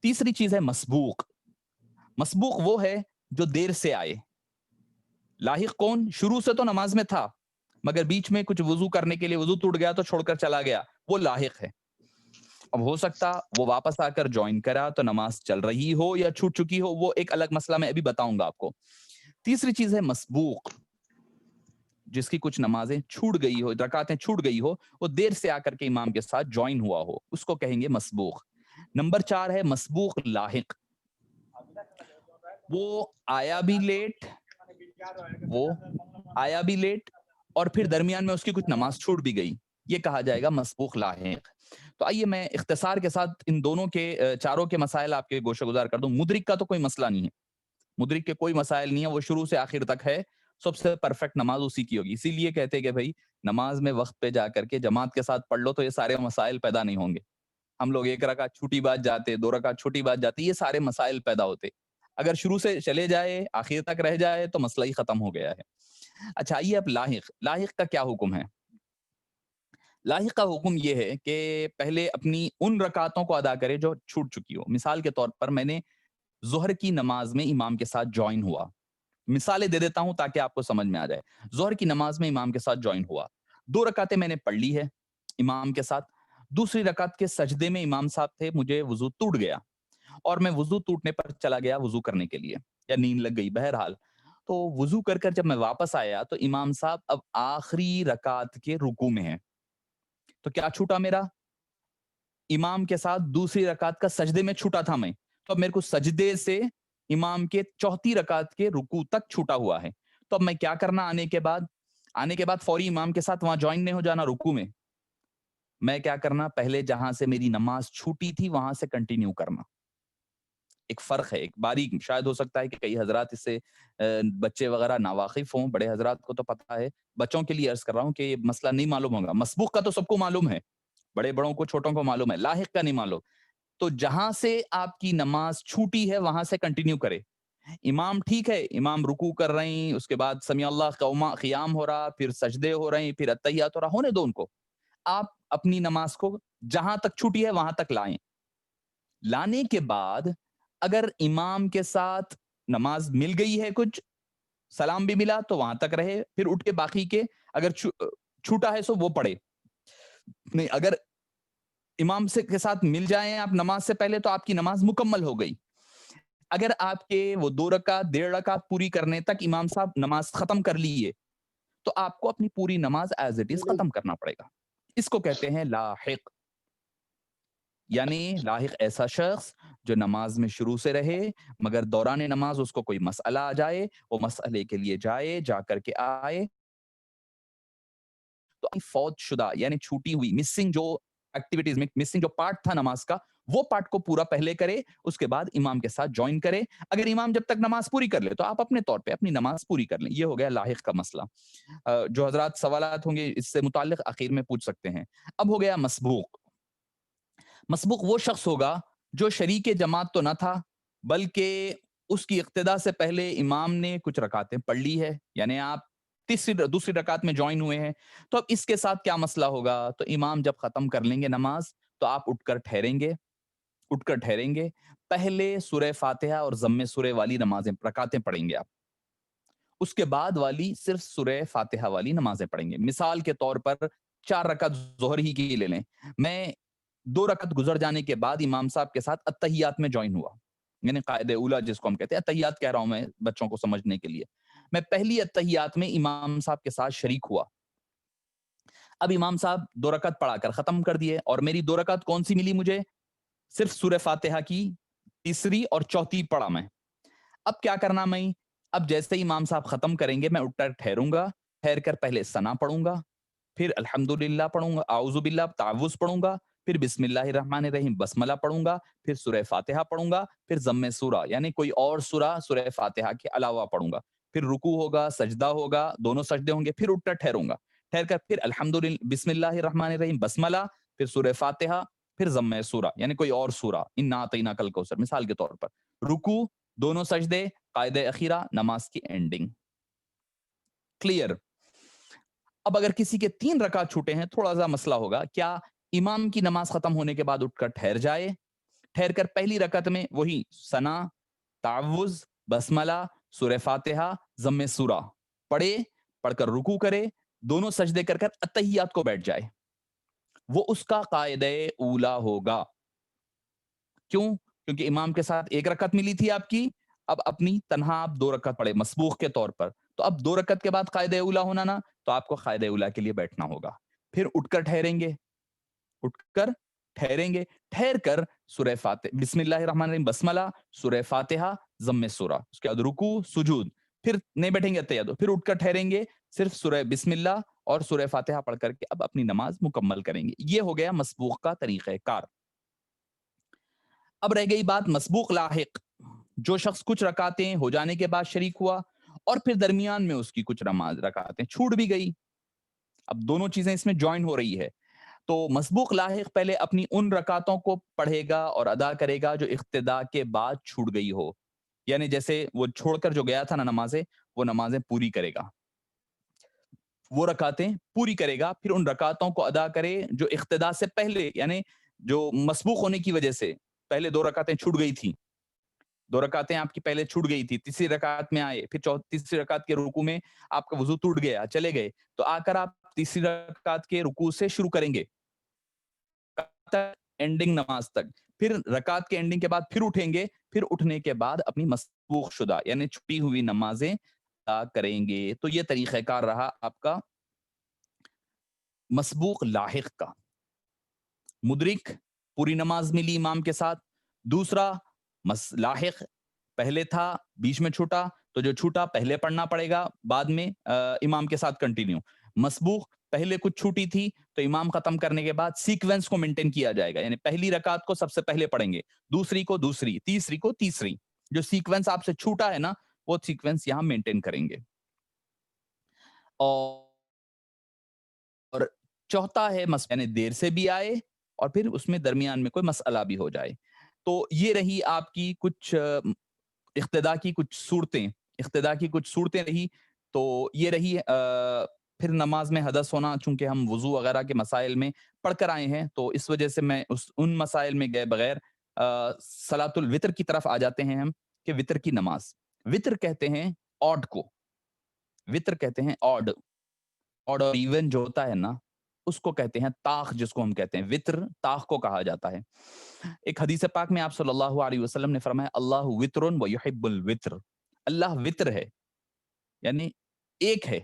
تیسری چیز ہے مسبوق۔ مسبوق وہ ہے جو دیر سے آئے۔ لاحق کون؟ شروع سے تو نماز میں تھا مگر بیچ میں کچھ وضو کرنے کے لیے وضو ٹوٹ گیا تو چھوڑ کر چلا گیا، وہ لاحق ہے۔ اب ہو سکتا وہ واپس آ کر جوائن کرا تو نماز چل رہی ہو یا چھوٹ چکی ہو، وہ ایک الگ مسئلہ میں ابھی بتاؤں گا آپ کو۔ تیسری چیز ہے مسبوق، جس کی کچھ نمازیں چھوٹ گئی ہو، رکعتیں چھوٹ گئی ہو، وہ دیر سے آ کر کے امام کے ساتھ جوائن ہوا ہو، اس کو کہیں گے مسبوق۔ نمبر 4 ہے مسبوق لاحق، وہ آیا بھی لیٹ اور پھر درمیان میں اس کی کچھ نماز چھوٹ بھی گئی، یہ کہا جائے گا مسبوق لاحق۔ تو آئیے میں اختصار کے ساتھ ان دونوں کے چاروں کے مسائل آپ کے گوشہ گزار کر دوں۔ مدرک کا تو کوئی مسئلہ نہیں ہے، مدرک کے کوئی مسائل نہیں ہے، وہ شروع سے آخر تک ہے، سب سے پرفیکٹ نماز اسی کی ہوگی۔ اسی لیے کہتے ہیں کہ بھائی نماز میں وقت پہ جا کر کے جماعت کے ساتھ پڑھ لو تو یہ سارے مسائل پیدا نہیں ہوں گے۔ ہم لوگ 1 رکعت چھوٹی بات جاتے، 2 رکعت چھوٹی بات جاتی، یہ سارے مسائل پیدا ہوتے۔ اگر شروع سے چلے جائے آخر تک رہ جائے تو مسئلہ ہی ختم ہو گیا ہے۔ اچھا آئیے اب لاحق کا کیا حکم ہے؟ لاحق کا حکم یہ ہے کہ پہلے اپنی ان رکعتوں کو ادا کرے جو چھوٹ چکی ہو۔ مثال کے طور پر میں نے ظہر کی نماز میں امام کے ساتھ جوائن ہوا، مثالیں دے دیتا ہوں تاکہ آپ کو سمجھ میں آ جائے۔ ظہر کی نماز میں امام کے ساتھ جوائن ہوا، 2 رکعتیں میں نے پڑھ لی ہے امام کے ساتھ، دوسری رکعت کے سجدے میں امام صاحب تھے، مجھے وضو ٹوٹ گیا اور میں وضو ٹوٹنے پر چلا گیا وضو کرنے کے لیے، یا نیند لگ گئی، بہرحال تو وضو کر جب میں واپس آیا تو امام صاحب اب آخری رکعت کے رکوع میں ہیں، تو کیا چھوٹا میرا؟ امام کے ساتھ دوسری رکعت کا سجدے میں چھوٹا تھا میں، تو اب میرے کو سجدے سے امام کے چوتھی رکعت کے رکوع تک چھوٹا ہوا ہے، تو اب میں کیا کرنا؟ آنے کے بعد فوری امام کے ساتھ وہاں جوائن نہیں ہو جانا رکوع میں، میں کیا کرنا, پہلے جہاں سے میری نماز چھوٹی تھی وہاں سے کنٹینیو کرنا. ایک فرق ہے, ایک باریک, شاید ہو سکتا ہے کہ کئی حضرات اس سے بچے وغیرہ ناواقف ہوں, بڑے حضرات کو تو پتہ ہے, بچوں کے لیے عرض کر رہا ہوں کہ یہ مسئلہ نہیں معلوم ہوگا. مسبوق کا تو سب کو معلوم ہے, بڑے بڑوں کو چھوٹوں کو معلوم ہے, لاحق کا نہیں معلوم. تو جہاں سے آپ کی نماز چھوٹی ہے وہاں سے کنٹینیو کرے. امام ٹھیک ہے, امام رکوع کر رہے ہیں, اس کے بعد سمیع اللہ قیام ہو رہا, پھر سجدے ہو رہے ہیں, پھر اتحیات ہو رہا, ہونے دو ان کو. آپ اپنی نماز کو جہاں تک چھوٹی ہے وہاں تک لائیں. لانے کے بعد اگر امام کے ساتھ نماز مل گئی ہے, کچھ سلام بھی ملا, تو وہاں تک رہے, پھر اٹھ کے باقی کے اگر چھوٹا ہے سو وہ پڑھے. نہیں, اگر امام سے کے ساتھ مل جائیں آپ نماز سے پہلے تو آپ کی نماز مکمل ہو گئی. اگر آپ کے وہ 2 رکعت 1.5 رکعت پوری کرنے تک امام صاحب نماز ختم کر لیے, تو آپ کو اپنی پوری نماز ایز اٹ از ختم کرنا پڑے گا. اس کو کہتے ہیں لاحق. یعنی لاحق ایسا شخص جو نماز میں شروع سے رہے مگر دوران نماز اس کو کوئی مسئلہ آ جائے, وہ مسئلے کے لیے جائے, جا کر کے آئے, تو فوت شدہ یعنی چھوٹی ہوئی مسنگ جو ایکٹیویٹیز میں مسنگ جو پارٹ تھا نماز کا, وہ پارٹ کو پورا پہلے کرے, اس کے بعد امام کے ساتھ جوائن کرے. اگر امام جب تک نماز پوری کر لے تو آپ اپنے طور پہ اپنی نماز پوری کر لیں. یہ ہو گیا لاحق کا مسئلہ. جو حضرات سوالات ہوں گے اس سے متعلق اخیر میں پوچھ سکتے ہیں. اب ہو گیا مسبوق. مسبوق وہ شخص ہوگا جو شریک جماعت تو نہ تھا, بلکہ اس کی اقتدا سے پہلے امام نے کچھ رکعتیں پڑھ لی ہے, یعنی آپ دوسری رکعت میں جوائن ہوئے ہیں. تو اب اس کے ساتھ کیا مسئلہ ہوگا, تو امام جب ختم کر لیں گے نماز تو آپ اٹھ کر ٹھہریں گے, پہلے سورہ فاتحہ اور ضم سورہ والی رکعتیں پڑھیں گے آپ, اس کے بعد والی صرف سورہ فاتحہ والی نمازیں پڑھیں گے. مثال کے طور پر 4 رکعت ظہر ہی کی لے لیں, میں 2 رکعت گزر جانے کے بعد امام صاحب کے ساتھ اتحیات میں جوائن ہوا, یعنی قاعدہ اولا جس کو ہم کہتے ہیں, اتحیات کہہ رہا ہوں میں بچوں کو سمجھنے کے لیے. میں پہلی اتحیات میں امام صاحب کے ساتھ شریک ہوا. اب امام صاحب 2 رکعت پڑھا کر ختم کر دیے, اور میری 2 رکعت کون سی ملی مجھے, صرف سورہ فاتحہ کی تیسری اور چوتھی پڑھا میں. اب کیا کرنا میں, اب جیسے ہی امام صاحب ختم کریں گے میں اٹھ کر ٹھہروں گا, ٹھہر کر پہلے ثنا پڑھوں گا, پھر الحمدللہ پڑھوں گا, اعوذ باللہ تعوذ پڑھوں گا, پھر بسم اللہ الرحمن الرحیم بسملہ پڑھوں گا, پھر سورہ فاتحہ پڑھوں گا, پھر ضم سورہ یعنی کوئی اور سورہ سورہ فاتحہ کے علاوہ پڑھوں گا, پھر رکوع ہوگا, سجدہ ہوگا, دونوں سجدے ہوں گے, پھر اٹھ کر ٹھہروں گا, ٹھہر کر پھر الحمدللہ بسم اللہ الرحمن الرحیم بسملہ, پھر سورہ فاتحہ, پھر ضم سورہ یعنی کوئی اور سورہ, انا اعطیناک الکوثر مثال کے طور پر, رکوع, دونوں سجدے, قاعدہ اخیرہ, نماز کی اینڈنگ. کلیئر. اب اگر کسی کے 3 رکعت چھوٹے ہیں, تھوڑا سا مسئلہ ہوگا, کیا امام کی نماز ختم ہونے کے بعد اٹھ کر ٹھہر جائے, ٹھہر کر پہلی رکعت میں وہی ثنا, تعوذ, بسملہ, سورہ فاتحہ, ضم سورہ پڑھے, پڑھ کر رکوع کرے, دونوں سجدے کر اتحیات کو بیٹھ جائے, وہ اس کا قاعدہ اولا ہوگا. کیوں؟ کیونکہ امام کے ساتھ 1 رکعت ملی تھی آپ کی, اب اپنی تنہا آپ 2 رکعت پڑھے مسبوق کے طور پر, تو اب 2 رکعت کے بعد قاعدہ اولا ہونا نا, تو آپ کو قاعدہ اولا کے لیے بیٹھنا ہوگا. پھر اٹھ کر ٹھہریں گے, ٹھہر کر سورہ فاتحہ, بسم اللہ الرحمن الرحیم بسملہ, سورہ فاتحہ, ضم سورہ, اس کے بعد رکوع, سجود, پھر نہیں بیٹھیں گے اتحیات, پھر اٹھ کر ٹھہریں گے, صرف سورہ بسم اللہ اور سورہ فاتحہ پڑھ کر کے اب اپنی نماز مکمل کریں گے. یہ ہو گیا مسبوق کا طریقہ کار. اب رہ گئی بات مسبوق لاحق, جو شخص کچھ رکعتیں ہو جانے کے بعد شریک ہوا اور پھر درمیان میں اس کی کچھ رکعتیں چھوٹ بھی گئی, اب دونوں چیزیں اس میں جوائن ہو رہی ہے. تو مسبوق لاحق پہلے اپنی ان رکعتوں کو پڑھے گا اور ادا کرے گا جو اقتدا کے بعد چھوٹ گئی ہو, یعنی جیسے وہ چھوڑ کر جو گیا تھا نا نمازیں, وہ نمازیں پوری کرے گا, وہ رکعتیں پوری کرے گا, پھر ان رکعتوں کو ادا کرے جو اقتدا سے پہلے, یعنی جو مسبوق ہونے کی وجہ سے پہلے 2 رکعتیں چھوٹ گئی تھی, 2 رکعتیں آپ کی پہلے چھوٹ گئی تھی, تیسری رکعت میں آئے, پھر تیسری رکعت کے رکوع میں آپ کا وضو ٹوٹ گیا, چلے گئے, تو آ کر آپ تیسری رکعت کے رکوع سے شروع کریں گے اینڈنگ نماز تک, پھر رکعت کے اینڈنگ کے بعد پھر اٹھیں گے, پھر اٹھنے کے بعد اپنی مسبوق شدہ یعنی چھٹی ہوئی نمازیں ادا کریں گے. تو یہ طریقہ کار رہا آپ کا مسبوق لاحق کا. مدرک, پوری نماز ملی امام کے ساتھ. دوسرا لاحق, پہلے تھا بیچ میں چھوٹا, تو جو چھوٹا پہلے پڑھنا پڑے گا, بعد میں امام کے ساتھ کنٹینیو. مسبوق پہلے کچھ چھوٹی تھی تو امام ختم کرنے کے بعد سیکوینس کو مینٹین کیا جائے گا، یعنی پہلی رکعت کو سب سے پہلے پڑھیں گے، دوسری کو دوسری، تیسری کو تیسری، جو سیکوینس آپ سے چھوٹا ہے نا وہ سیکوینس یہاں مینٹین کریں گے۔ اور چوتھا ہے یعنی دیر سے بھی آئے اور پھر اس میں درمیان میں کوئی مسئلہ بھی ہو جائے۔ تو یہ رہی آپ کی کچھ اقتدا کی کچھ صورتیں رہی۔ تو یہ رہی پھر نماز میں حدث ہونا، چونکہ ہم وضو وغیرہ کے مسائل میں پڑھ کر آئے ہیں تو اس وجہ سے میں ان مسائل میں گئے بغیر صلاۃ الوتر کی طرف آ جاتے ہیں ہم، کہ وتر کی نماز، وتر کہتے ہیں آڈ کو، وتر کہتے ہیں آڈ اور ایون جو ہوتا ہے نا اس کو کہتے ہیں طاق، جس کو ہم کہتے ہیں وتر، طاق کو کہا جاتا ہے۔ ایک حدیث پاک میں آپ صلی اللہ علیہ وسلم نے فرمایا اللہ وتر و یحب الوتر، اللہ وتر ہے یعنی ایک ہے،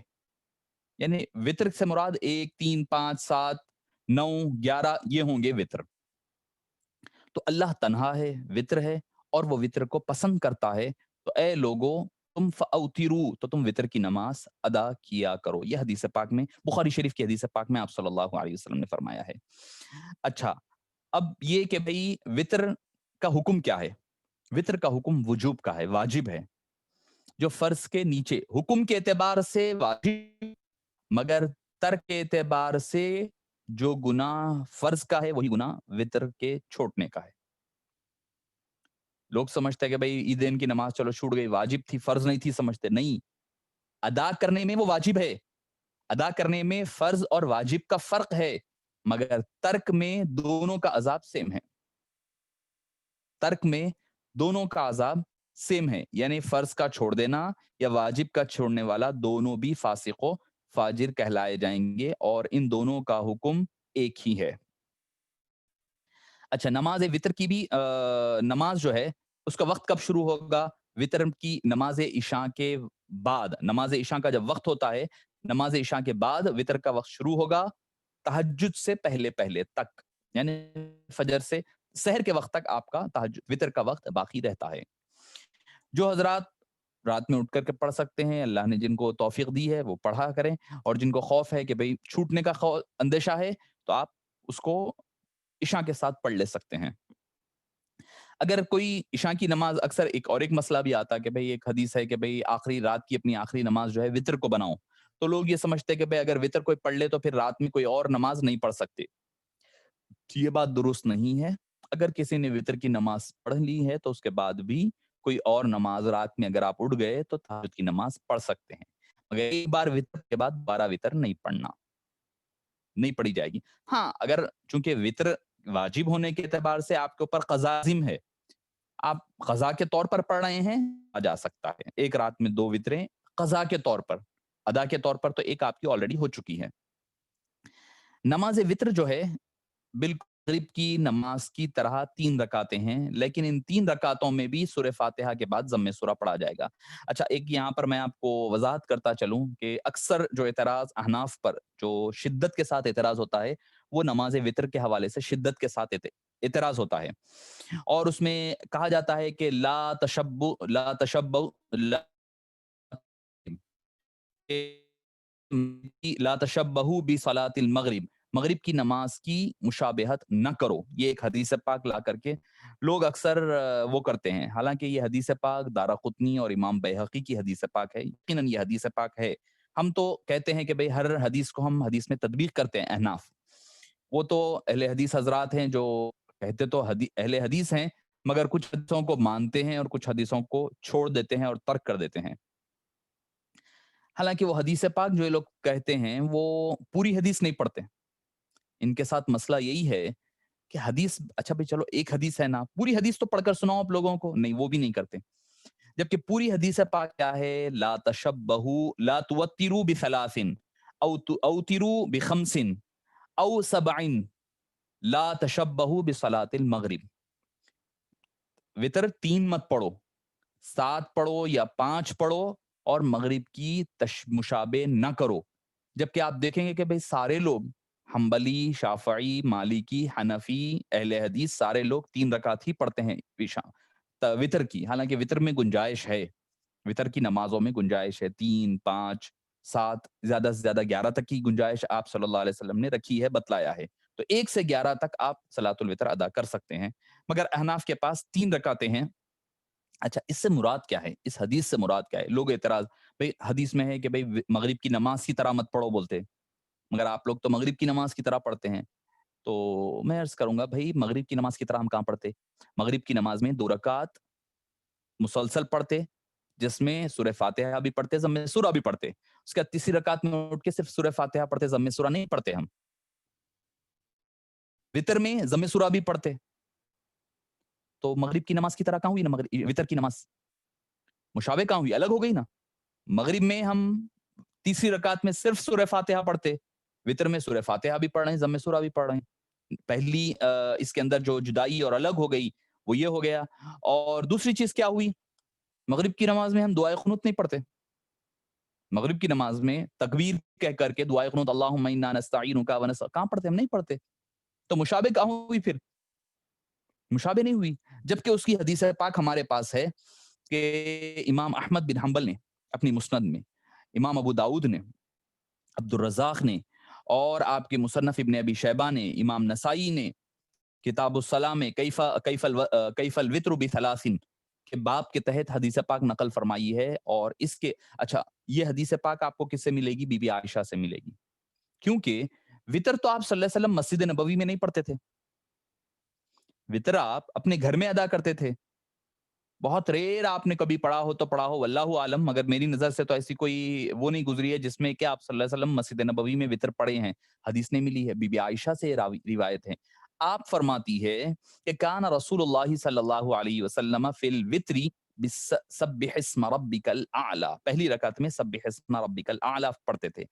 یعنی وتر سے مراد 1 3 5 7 9 11 یہ ہوں گے وتر۔ تو اللہ تنہا ہے، وتر ہے، اور وہ وتر کو پسند کرتا ہے، تو اے لوگو تم فاوترو، تو تم وتر کی نماز ادا کیا کرو۔ یہ حدیث پاک میں، بخاری شریف کی حدیث پاک میں آپ صلی اللہ علیہ وسلم نے فرمایا ہے۔ اچھا، اب یہ کہ بھئی وتر کا حکم کیا ہے؟ وتر کا حکم وجوب کا ہے، واجب ہے، جو فرض کے نیچے، حکم کے اعتبار سے واجب، مگر ترک کے اعتبار سے جو گناہ فرض کا ہے وہی گناہ وتر کے چھوٹنے کا ہے۔ لوگ سمجھتے ہیں کہ بھئی عیدین کی نماز چلو چھوٹ گئی، واجب تھی، فرض نہیں تھی، سمجھتے نہیں، ادا کرنے میں وہ واجب ہے، ادا کرنے میں فرض اور واجب کا فرق ہے، مگر ترک میں دونوں کا عذاب سیم ہے، ترک میں دونوں کا عذاب سیم ہے، یعنی فرض کا چھوڑ دینا یا واجب کا چھوڑنے والا دونوں بھی فاسق و فاجر کہلائے جائیں گے، اور ان دونوں کا حکم ایک ہی ہے۔ اچھا، نماز وتر کی بھی نماز جو ہے اس کا وقت کب شروع ہوگا؟ وتر کی نماز عشاء کے بعد، نماز عشاء کا جب وقت ہوتا ہے، نماز عشاء کے بعد وتر کا وقت شروع ہوگا، تہجد سے پہلے پہلے تک، یعنی فجر سے سحر کے وقت تک آپ کا وتر کا وقت باقی رہتا ہے۔ جو حضرات رات میں اٹھ کر کے پڑھ سکتے ہیں، اللہ نے جن کو توفیق دی ہے وہ پڑھا کریں، اور جن کو خوف ہے کہ بھئی چھوٹنے کا اندیشہ ہے تو آپ اس کو عشاء کے ساتھ پڑھ لے سکتے ہیں۔ اگر کوئی عشاء کی نماز، اکثر ایک مسئلہ بھی آتا ہے کہ بھئی ایک حدیث ہے کہ بھئی آخری رات کی اپنی آخری نماز جو ہے وتر کو بناؤ، تو لوگ یہ سمجھتے ہیں کہ بھئی اگر وتر کوئی پڑھ لے تو پھر رات میں کوئی اور نماز نہیں پڑھ سکتے۔ یہ بات درست نہیں ہے، اگر کسی نے وتر کی نماز پڑھ لی ہے تو اس کے بعد بھی کوئی اور نماز رات میں اگر آپ اٹھ گئے تو تہجد کی نماز پڑھ سکتے ہیں، مگر ایک بار وتر کے بعد 12 وتر نہیں پڑھنا، نہیں پڑھی جائے گی۔ ہاں، اگر چونکہ وتر واجب ہونے کے اعتبار سے آپ کے اوپر قضا لازم ہے، آپ قضا کے طور پر پڑھ رہے ہیں، آ جا سکتا ہے ایک رات میں 2 وتریں قضا کے طور پر، ادا کے طور پر تو ایک آپ کی آلریڈی ہو چکی ہے۔ نماز وتر جو ہے بالکل مغرب کی نماز کی طرح 3 رکعتیں ہیں، لیکن ان 3 رکعتوں میں بھی سورہ فاتحہ کے بعد ضم سورہ پڑھا جائے گا۔ اچھا، ایک یہاں پر میں آپ کو وضاحت کرتا چلوں کہ اکثر جو اعتراض احناف پر جو شدت کے ساتھ اعتراض ہوتا ہے وہ نماز وتر کے حوالے سے شدت کے ساتھ اعتراض ہوتا ہے، اور اس میں کہا جاتا ہے کہ لا تشبہوا بصلاۃ المغرب، مغرب کی نماز کی مشابہت نہ کرو، یہ ایک حدیث پاک لا کر کے لوگ اکثر وہ کرتے ہیں، حالانکہ یہ حدیث پاک دارقطنی اور امام بیہقی کی حدیث پاک ہے، یقیناً یہ حدیث پاک ہے۔ ہم تو کہتے ہیں کہ بھئی ہر حدیث کو ہم حدیث میں تطبیق کرتے ہیں، احناف وہ تو اہل حدیث حضرات ہیں جو کہتے تو اہل حدیث ہیں، مگر کچھ حدیثوں کو مانتے ہیں اور کچھ حدیثوں کو چھوڑ دیتے ہیں اور ترک کر دیتے ہیں۔ حالانکہ وہ حدیث پاک جو یہ لوگ کہتے ہیں وہ پوری حدیث نہیں پڑھتے، ان کے ساتھ مسئلہ یہی ہے کہ حدیث، اچھا بھائی چلو ایک حدیث ہے نا، پوری حدیث تو پڑھ کر سناؤ آپ لوگوں کو، نہیں وہ بھی نہیں کرتے، جبکہ پوری حدیث پاک کیا ہے؟ لا تشبہوا لا توتروا بثلاث اوتروا بخمس او سبع لا تشبہوا بصلاۃ المغرب، وتر 3 مت پڑھو، 7 پڑھو یا 5 پڑھو، اور مغرب کی مشابہ نہ کرو، جبکہ آپ دیکھیں گے کہ بھئی سارے لوگ حنبلی، شافعی، مالکی، حنفی، اہل حدیث سارے لوگ 3 رکعت ہی پڑھتے ہیں وتر کی، حالانکہ وتر میں گنجائش ہے، وتر کی نمازوں میں گنجائش ہے، 3 5 7 زیادہ سے زیادہ 11 تک کی گنجائش آپ صلی اللہ علیہ وسلم نے رکھی ہے، بتلایا ہے۔ تو 1 سے 11 تک آپ صلاۃ الوتر ادا کر سکتے ہیں، مگر احناف کے پاس 3 رکعتیں ہیں۔ اچھا، اس سے مراد کیا ہے؟ اس حدیث سے مراد کیا ہے؟ لوگ اعتراض، بھئی حدیث میں ہے کہ بھئی مغرب کی نماز کی طرح مت پڑھو بولتے، مگر آپ لوگ تو مغرب کی نماز کی طرح پڑھتے ہیں۔ تو میں عرض کروں گا بھائی مغرب کی نماز کی طرح ہم کہاں پڑھتے؟ مغرب کی نماز میں 2 رکعت مسلسل پڑھتے، جس میں سورہ فاتحہ بھی پڑھتے، ضم سورہ بھی پڑھتے۔ اس کے بعد تیسری رکعت میں اٹھ کے صرف سورہ فاتحہ پڑھتے، ضم سورہ نہیں پڑھتے ہم۔ وتر میں ضم سورہ بھی پڑھتے۔ تو مغرب کی نماز کی طرح کہاں ہوئی نا وتر کی نماز؟ مشابہ کہاں ہوئی؟ الگ ہو گئی نا۔ مغرب میں ہم تیسری رکعت میں صرف سورہ فاتحہ پڑھتے، وتر میں سورہ فاتحہ بھی پڑھ رہے ہیں، ضم سورہ بھی پڑھ رہے ہیں۔ پہلی اس کے اندر جو جدائی اور الگ ہو گئی وہ یہ ہو گیا۔ اور دوسری چیز کیا ہوئی؟ مغرب کی نماز میں ہم دعائے قنوت نہیں پڑھتے۔ مغرب کی نماز میں تکبیر کہہ کر کے دعائے قنوت اللہم انا نستعینک کہاں پڑھتے؟ ہم نہیں پڑھتے۔ تو مشابہ کہاں ہوئی پھر؟ مشابہ نہیں ہوئی، جبکہ اس کی حدیث پاک ہمارے پاس ہے کہ امام احمد بن حنبل نے اپنی مسند میں، امام ابو داؤد نے، عبد الرزاق نے، اور آپ کے مصنف ابن ابی شیبہ نے، امام نسائی نے کتاب الصلاۃ میں کیف الوتر بثلاث کے باب کے تحت حدیث پاک نقل فرمائی ہے۔ اور اس کے اچھا، یہ حدیث پاک آپ کو کس سے ملے گی؟ بی بی عائشہ سے ملے گی، کیونکہ وتر تو آپ صلی اللہ علیہ وسلم مسجد نبوی میں نہیں پڑھتے تھے، وتر آپ اپنے گھر میں ادا کرتے تھے۔ بہت ریئر آپ نے کبھی پڑھا ہو تو پڑھا ہو، واللہ عالم، مگر میری نظر سے تو ایسی کوئی وہ نہیں گزری ہے جس میں کہ آپ صلی اللہ علیہ وسلم مسجد نبوی میں وتر پڑھے ہیں، حدیث نہیں ملی ہے۔ بی بی عائشہ سے روایت ہے، آپ فرماتی ہے کہ کان رسول اللہ صلی اللہ علیہ وسلم فی الوتر بسبح اسم ربک الاعلی، پہلی رکعت میں سبح اسم ربک الاعلی پڑھتے تھے،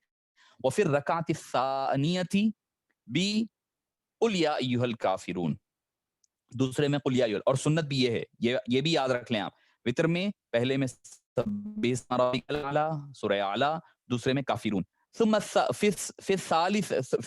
وفی الرکعت الثانیۃ بقل یا ایھا الکافرون، دوسرے میں قل یا ایھا، اور سنت بھی یہ ہے، یہ بھی یاد رکھ لیں آپ، وتر میں پہلے میں سبح اسم ربک الاعلی سورہ اعلی، دوسرے میں کافرون، ثم فی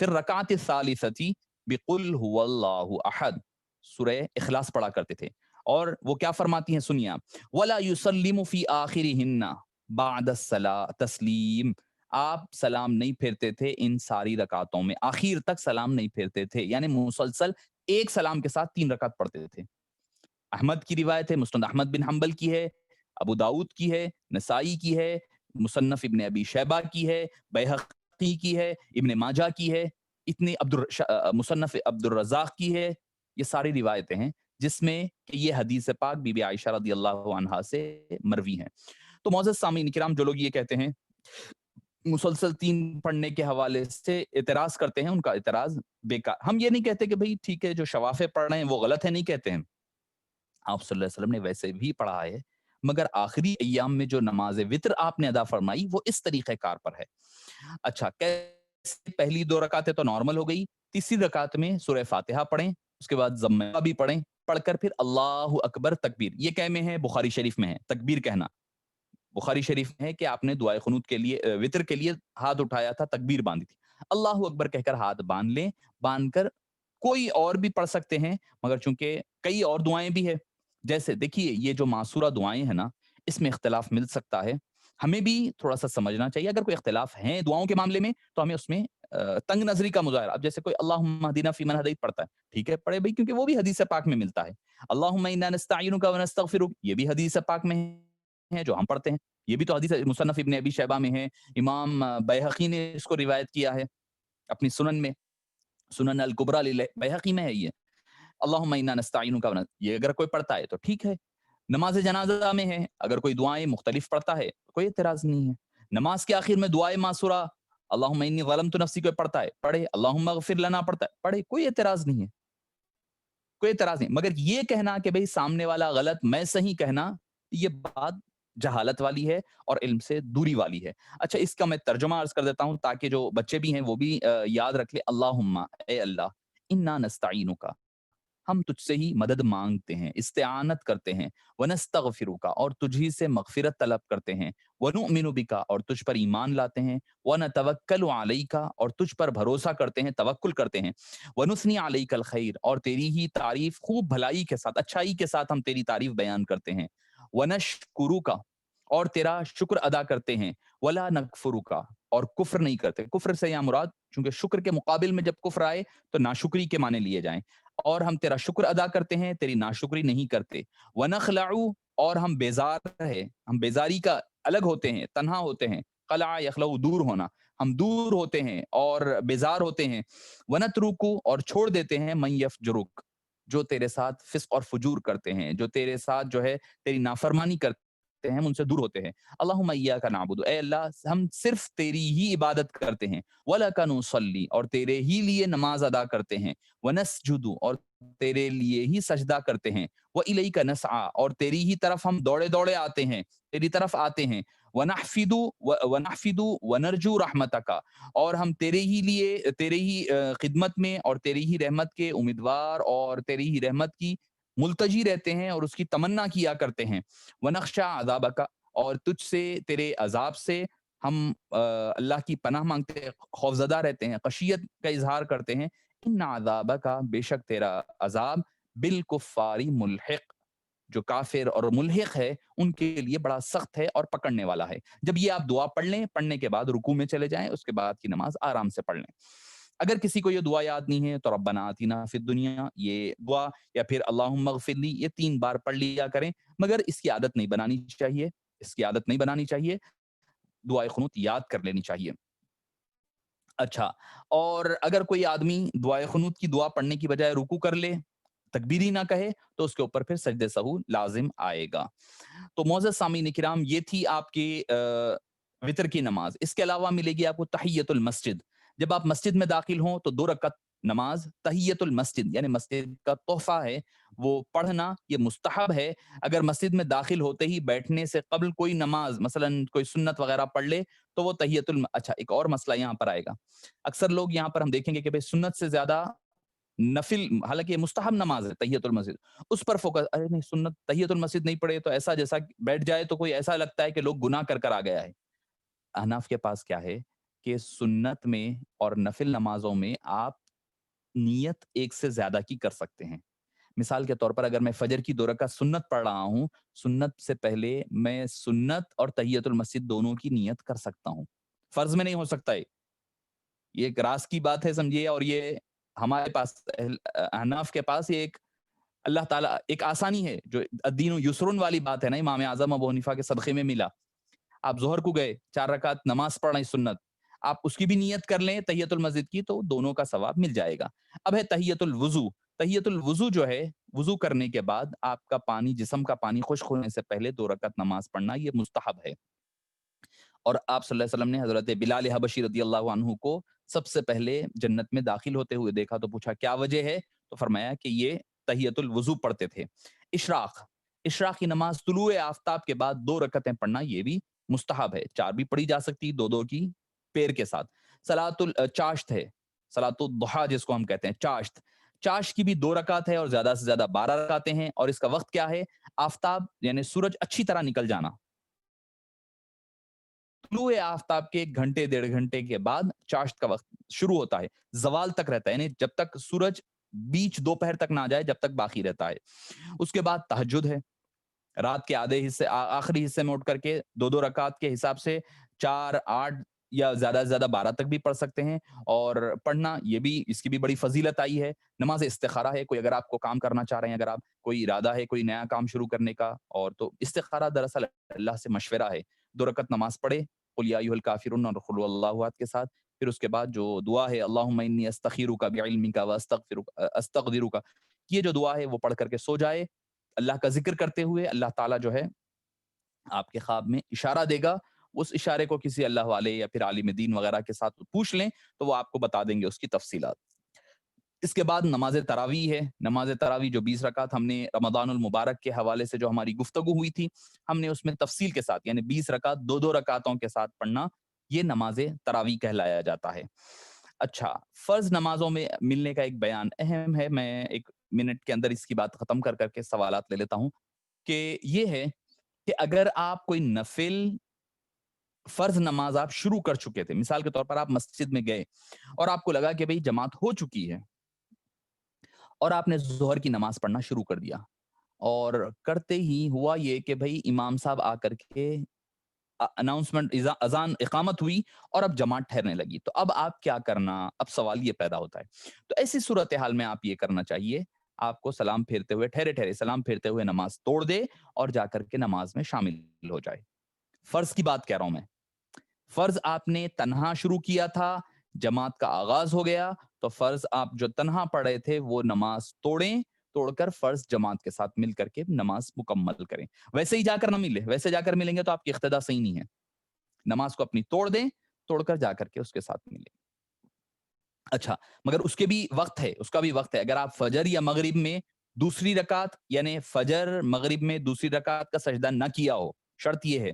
الرکعت الثالثۃ بقل هو اللہ احد، سورہ اخلاص پڑھا کرتے تھے۔ اور وہ کیا فرماتی ہیں سنیے آپ، ولا یسلم فی آخرہن بعد الصلاۃ تسلیم، آپ سلام نہیں پھیرتے تھے ان ساری رکعتوں میں، آخر تک سلام نہیں پھیرتے تھے، یعنی مسلسل ایک سلام کے ساتھ 3 رکعت پڑھتے تھے۔ احمد کی روایت ہے، مسند احمد بن حنبل کی ہے، ابو داؤد کی ہے، نسائی کی ہے، مصنف ابن ابی شیبہ کی ہے، بیہقی کی ہے، ابن ماجہ کی ہے، اتنی مصنف عبد الرزاق کی ہے، یہ ساری روایتیں ہیں جس میں کہ یہ حدیث پاک بی بی عائشہ رضی اللہ عنہا سے مروی ہیں۔ تو معزز سامعین کرام، جو لوگ یہ کہتے ہیں مسلسل 3 پڑھنے کے حوالے سے اعتراض کرتے ہیں، ان کا اعتراض بیکار۔ ہم یہ نہیں کہتے کہ بھئی ٹھیک ہے جو شوافے پڑھ رہے ہیں وہ غلط ہے، نہیں کہتے ہیں، آپ صلی اللہ علیہ وسلم نے ویسے بھی پڑھا ہے، مگر آخری ایام میں جو نماز وتر آپ نے ادا فرمائی وہ اس طریقہ کار پر ہے۔ اچھا، کیسے؟ پہلی 2 رکعتیں تو نارمل ہو گئی، تیسری رکعت میں سورہ فاتحہ پڑھیں، اس کے بعد ضمہ بھی پڑھیں، پڑھ کر پھر اللہ اکبر تکبیر، یہ کہہ میں ہے؟ بخاری شریف میں ہے تکبیر کہنا، بخاری شریف میں ہے کہ آپ نے دعائے قنوت کے لیے وتر کے لیے ہاتھ اٹھایا تھا، تکبیر باندھی تھی، اللہ اکبر کہہ کر ہاتھ باندھ لیں، باندھ کر کوئی اور بھی پڑھ سکتے ہیں، مگر چونکہ کئی اور دعائیں بھی ہے، جیسے دیکھیے یہ جو معصورہ دعائیں ہیں نا، اس میں اختلاف مل سکتا ہے، ہمیں بھی تھوڑا سا سمجھنا چاہیے، اگر کوئی اختلاف ہیں دعاؤں کے معاملے میں تو ہمیں اس میں تنگ نظری کا مظاہرہ، اب جیسے کوئی اللہم اہدنا فیمن ہدیت پڑھتا ہے، ٹھیک ہے پڑھے بھائی، کیونکہ وہ بھی حدیث پاک میں ملتا ہے، اللہم انا نستعینک ونستغفرک، یہ بھی حدیث پاک میں ہے جو ہم پڑھتے ہیں، یہ بھی تو حدیث مصنف ابن ابی شیبہ میں ہے، امام بیہقی نے اس کو روایت کیا ہے اپنی سنن میں، سنن الکبریٰ بیہقی میں ہے یہ، اللہم انا نستعینک، یہ اگر کوئی پڑھتا ہے تو ٹھیک ہے۔ نماز جنازہ میں ہے، اگر کوئی دعائیں مختلف پڑھتا ہے کوئی اعتراض نہیں ہے۔ نماز کے آخر میں دعائے معصورہ اللہم انی ظلمت نفسی کوئی پڑھتا ہے پڑھے، اللہم اغفر لنا پڑھتا ہے پڑھے، کوئی اعتراض نہیں ہے، کوئی اعتراض نہیں، مگر یہ کہنا کہ بھئی سامنے والا غلط میں صحیح کہنا، یہ بات جہالت والی ہے اور علم سے دوری والی ہے۔ اچھا، اس کا میں ترجمہ عرض کر دیتا ہوں تاکہ جو بچے بھی ہیں وہ بھی یاد رکھ لیں، اللہم، اے اللہ، انا نستعینک، ہم تجھ سے ہی مدد مانگتے ہیں، استعانت کرتے ہیں، ونستغفرک، اور تجھ ہی سے مغفرت طلب کرتے ہیں، ونؤمن بک، اور تجھ پر ایمان لاتے ہیں، ونتوکل علیک، اور تجھ پر بھروسہ کرتے ہیں، توکل کرتے ہیں، ونثنی علیک الخیر، اور تیری ہی تعریف خوب بھلائی کے ساتھ، اچھائی کے ساتھ ہم تیری تعریف بیان کرتے ہیں، ونشکرک، اور تیرا شکر ادا کرتے ہیں، ولا نکفرک، اور کفر نہیں کرتے. کفر سے یہاں مراد چونکہ شکر کے مقابل میں جب کفر آئے تو ناشکری کے معنی لیے جائیں. اور ہم تیرا شکر ادا کرتے ہیں، تیری ناشکری نہیں کرتے. ونخلع، اور ہم بیزار ہے، ہم بیزاری کا الگ ہوتے ہیں، تنہا ہوتے ہیں. خلع یخلع، دور ہونا، ہم دور ہوتے ہیں اور بیزار ہوتے ہیں. ونترکو، اور چھوڑ دیتے ہیں، من یفجرک، جو تیرے ساتھ فسق اور فجور کرتے ہیں، جو تیرے ساتھ جو ہے تیری نافرمانی کرتے ہیں، ہم ان سے دور ہوتے ہیں. اللہم ایاک نعبد، اے اللہ ہم صرف تیری ہی عبادت کرتے ہیں. ولک نصلی، اور تیرے ہی لیے نماز ادا کرتے ہیں. ونسجد، اور تیرے لیے ہی سجدہ کرتے ہیں. وإلیک نسعی، اور تیری ہی طرف ہم دوڑے دوڑے آتے ہیں، تیری طرف آتے ہیں. ونحفد ونرجو رحمتک، اور ہم تیرے ہی لیے، تیرے ہی خدمت میں اور تیری ہی رحمت کے امیدوار اور تیری ہی رحمت کی ملتجی رہتے ہیں اور اس کی تمنا کیا کرتے ہیں. ونخشى عذابک، اور تجھ سے، تیرے عذاب سے ہم اللہ کی پناہ مانگتے ہیں، خوفزدہ رہتے ہیں، خشیت کا اظہار کرتے ہیں. ان عذابک، بے شک تیرا عذاب، بالکفار ملحق، جو کافر اور ملحق ہے ان کے لیے بڑا سخت ہے اور پکڑنے والا ہے. جب یہ آپ دعا پڑھ لیں، پڑھنے کے بعد رکوع میں چلے جائیں، اس کے بعد کی نماز آرام سے پڑھ لیں. اگر کسی کو یہ دعا یاد نہیں ہے تو ربنا آتنا فی الدنیا، یہ دعا، یا پھر اللہم اغفر لی، یہ 3 بار پڑھ لیا کریں. مگر اس کی عادت نہیں بنانی چاہیے، اس کی عادت نہیں بنانی چاہیے، دعائے قنوت یاد کر لینی چاہیے. اچھا، اور اگر کوئی آدمی دعائے قنوت کی دعا پڑھنے کی بجائے رکوع کر لے، تکبیر ہی نہ کہے، تو اس کے اوپر پھر سجدہ سہو لازم آئے گا. تو معزز سامعین کرام، یہ تھی آپ کی وتر کی نماز. اس کے علاوہ ملے گی آپ کو تحیۃ المسجد. جب آپ مسجد میں داخل ہوں تو 2 رکعت نماز تحیۃ المسجد، یعنی مسجد کا تحفہ ہے، وہ پڑھنا یہ مستحب ہے. اگر مسجد میں داخل ہوتے ہی بیٹھنے سے قبل کوئی نماز، مثلا کوئی سنت وغیرہ پڑھ لے تو وہ اچھا، ایک اور مسئلہ یہاں پر آئے گا. اکثر لوگ یہاں پر ہم دیکھیں گے کہ بھئی سنت سے زیادہ نفل، حالانکہ یہ مستحب نماز ہے تحیۃ المسجد، اس پر فوکس. ارے نہیں، سنت تحیۃ المسجد نہیں پڑھے تو ایسا جیسا بیٹھ جائے تو کوئی ایسا لگتا ہے کہ لوگ گناہ کر کر آ گیا ہے. احناف کے پاس کیا ہے کہ سنت میں اور نفل نمازوں میں آپ نیت ایک سے زیادہ کی کر سکتے ہیں. مثال کے طور پر اگر میں فجر کی 2 رکعت سنت پڑھ رہا ہوں، سنت سے پہلے میں سنت اور تحیۃ المسجد دونوں کی نیت کر سکتا ہوں. فرض میں نہیں ہو سکتا ہے. یہ ایک راز کی بات ہے، سمجھیے. اور یہ ہمارے پاس احناف کے پاس یہ ایک اللہ تعالیٰ ایک آسانی ہے، جو الدین یسرن والی بات ہے نا، امام اعظم ابو حنیفہ کے صدقے میں ملا. آپ ظہر کو گئے، 4 رکعت نماز پڑھ رہے ہیں سنت، آپ اس کی بھی نیت کر لیں تحیۃ المسجد کی، تو دونوں کا ثواب مل جائے گا. اب ہے تحیۃ الوضو. تحیۃ الوضو جو ہے، وضو کرنے کے بعد آپ کا پانی، جسم کا پانی خشک ہونے سے پہلے 2 رکعت نماز پڑھنا یہ مستحب ہے. اور آپ صلی اللہ علیہ وسلم نے حضرت بلال حبشی رضی اللہ عنہ کو سب سے پہلے جنت میں داخل ہوتے ہوئے دیکھا تو پوچھا کیا وجہ ہے، تو فرمایا کہ یہ تحیۃ الوضو پڑھتے تھے. اشراق کی نماز طلوع آفتاب کے بعد 2 رکعتیں پڑھنا یہ بھی مستحب ہے. 4 بھی پڑھی جا سکتی، 2 کی پیر کے ساتھ. چاشت ہے، صلاۃ الضحیٰ جس کو ہم کہتے ہیں، چاشت کی بھی 2 رکعت ہے اور زیادہ سے زیادہ 12 رکعتیں ہیں. اور اس کا وقت کیا ہے؟ آفتاب یعنی سورج اچھی طرح نکل جانا، طلوع آفتاب کے 1 گھنٹے 1.5 گھنٹے کے بعد چاشت کا وقت شروع ہوتا ہے، زوال تک رہتا ہے، یعنی جب تک سورج بیچ دوپہر تک نہ آ جائے جب تک باقی رہتا ہے. اس کے بعد تہجد ہے، رات کے آدھے حصے، آخری حصے میں اٹھ کر کے 2 رکعت کے حساب سے 4 8 یا زیادہ سے زیادہ 12 تک بھی پڑھ سکتے ہیں. اور پڑھنا یہ بھی، اس کی بھی بڑی فضیلت آئی ہے. نماز استخارہ ہے، کوئی اگر آپ کو کام کرنا چاہ رہے ہیں، اگر آپ کوئی ارادہ ہے کوئی نیا کام شروع کرنے کا، اور تو استخارہ دراصل اللہ سے مشورہ ہے. 2 رکعت نماز پڑھے قل یا ایھا الکافرون اور قل واللہ احد کے ساتھ. پھر اس کے بعد جو دعا ہے اللہم انی استخیرک بعلمک واستقدرک، یہ جو دعا ہے وہ پڑھ کر کے سو جائے. اللہ کا ذکر کرتے ہوئے اللہ تعالیٰ جو ہے آپ کے خواب میں اشارہ دے گا. اس اشارے کو کسی اللہ والے یا پھر عالم دین وغیرہ کے ساتھ پوچھ لیں تو وہ آپ کو بتا دیں گے اس کی تفصیلات. اس کے بعد نماز تراویح ہے. نماز تراویح جو 20 رکعت ہم نے رمضان المبارک کے حوالے سے جو ہماری گفتگو ہوئی تھی، ہم نے اس میں تفصیل کے ساتھ، یعنی 20 رکعت 2 رکعتوں کے ساتھ پڑھنا، یہ نماز تراویح کہلایا جاتا ہے. اچھا، فرض نمازوں میں ملنے کا ایک بیان اہم ہے. میں 1 منٹ کے اندر اس کی بات ختم کر کے سوالات لے لیتا ہوں. کہ یہ ہے کہ اگر آپ کوئی نفل فرض نماز آپ شروع کر چکے تھے، مثال کے طور پر آپ مسجد میں گئے اور آپ کو لگا کہ بھئی جماعت ہو چکی ہے، اور آپ نے ظہر کی نماز پڑھنا شروع کر دیا، اور کرتے ہی ہوا یہ کہ بھئی امام صاحب آ کر کے اناؤنسمنٹ اذان اقامت ہوئی اور اب جماعت ٹھہرنے لگی، تو اب آپ کیا کرنا؟ اب سوال یہ پیدا ہوتا ہے۔ تو ایسی صورتحال میں آپ یہ کرنا چاہیے، آپ کو سلام پھیرتے ہوئے ٹھہرے ٹھہرے سلام پھیرتے ہوئے نماز توڑ دے اور جا کر کے نماز میں شامل ہو جائے۔ فرض کی بات کہہ رہا ہوں میں، فرض آپ نے تنہا شروع کیا تھا، جماعت کا آغاز ہو گیا، تو فرض آپ جو تنہا پڑھے تھے وہ نماز توڑ کر فرض جماعت کے ساتھ مل کر کے نماز مکمل کریں۔ ویسے ہی جا کر نہ ملے، ویسے جا کر ملیں گے تو آپ کی اقتدا صحیح نہیں ہے۔ نماز کو اپنی توڑ دیں، توڑ کر جا کر کے اس کے ساتھ ملیں۔ اچھا، مگر اس کے بھی وقت ہے، اس کا بھی وقت ہے۔ اگر آپ فجر یا مغرب میں دوسری رکعت، یعنی فجر مغرب میں دوسری رکعت کا سجدہ نہ کیا ہو، شرط یہ ہے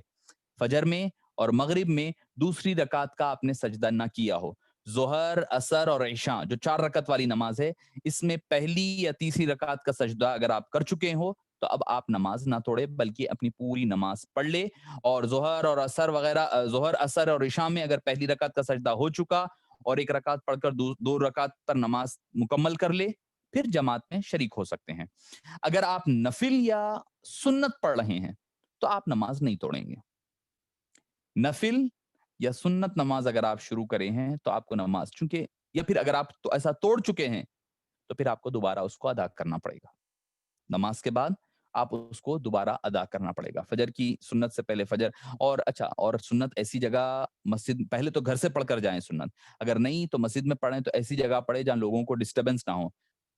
فجر میں اور مغرب میں دوسری رکعت کا آپ نے سجدہ نہ کیا ہو، ظہر، عصر اور عشاء جو 4 رکعت والی نماز ہے، اس میں پہلی یا تیسری رکعت کا سجدہ اگر آپ کر چکے ہو تو اب آپ نماز نہ توڑے بلکہ اپنی پوری نماز پڑھ لے، اور ظہر اور عصر وغیرہ، ظہر، عصر اور عشاء میں اگر پہلی رکعت کا سجدہ ہو چکا اور ایک رکعت پڑھ کر دو رکعت پر نماز مکمل کر لے، پھر جماعت میں شریک ہو سکتے ہیں۔ اگر آپ نفل یا سنت پڑھ رہے ہیں تو آپ نماز نہیں توڑیں گے۔ نفل یا سنت نماز اگر آپ شروع کرے ہیں تو آپ کو نماز، چونکہ یا پھر اگر آپ تو ایسا توڑ چکے ہیں تو پھر آپ کو دوبارہ اس کو ادا کرنا پڑے گا۔ نماز کے بعد آپ اس کو دوبارہ ادا کرنا پڑے گا، فجر کی سنت سے پہلے فجر، اور اچھا، اور سنت ایسی جگہ مسجد، پہلے تو گھر سے پڑھ کر جائیں سنت، اگر نہیں تو مسجد میں پڑھیں تو ایسی جگہ پڑھیں جہاں لوگوں کو ڈسٹربنس نہ ہو۔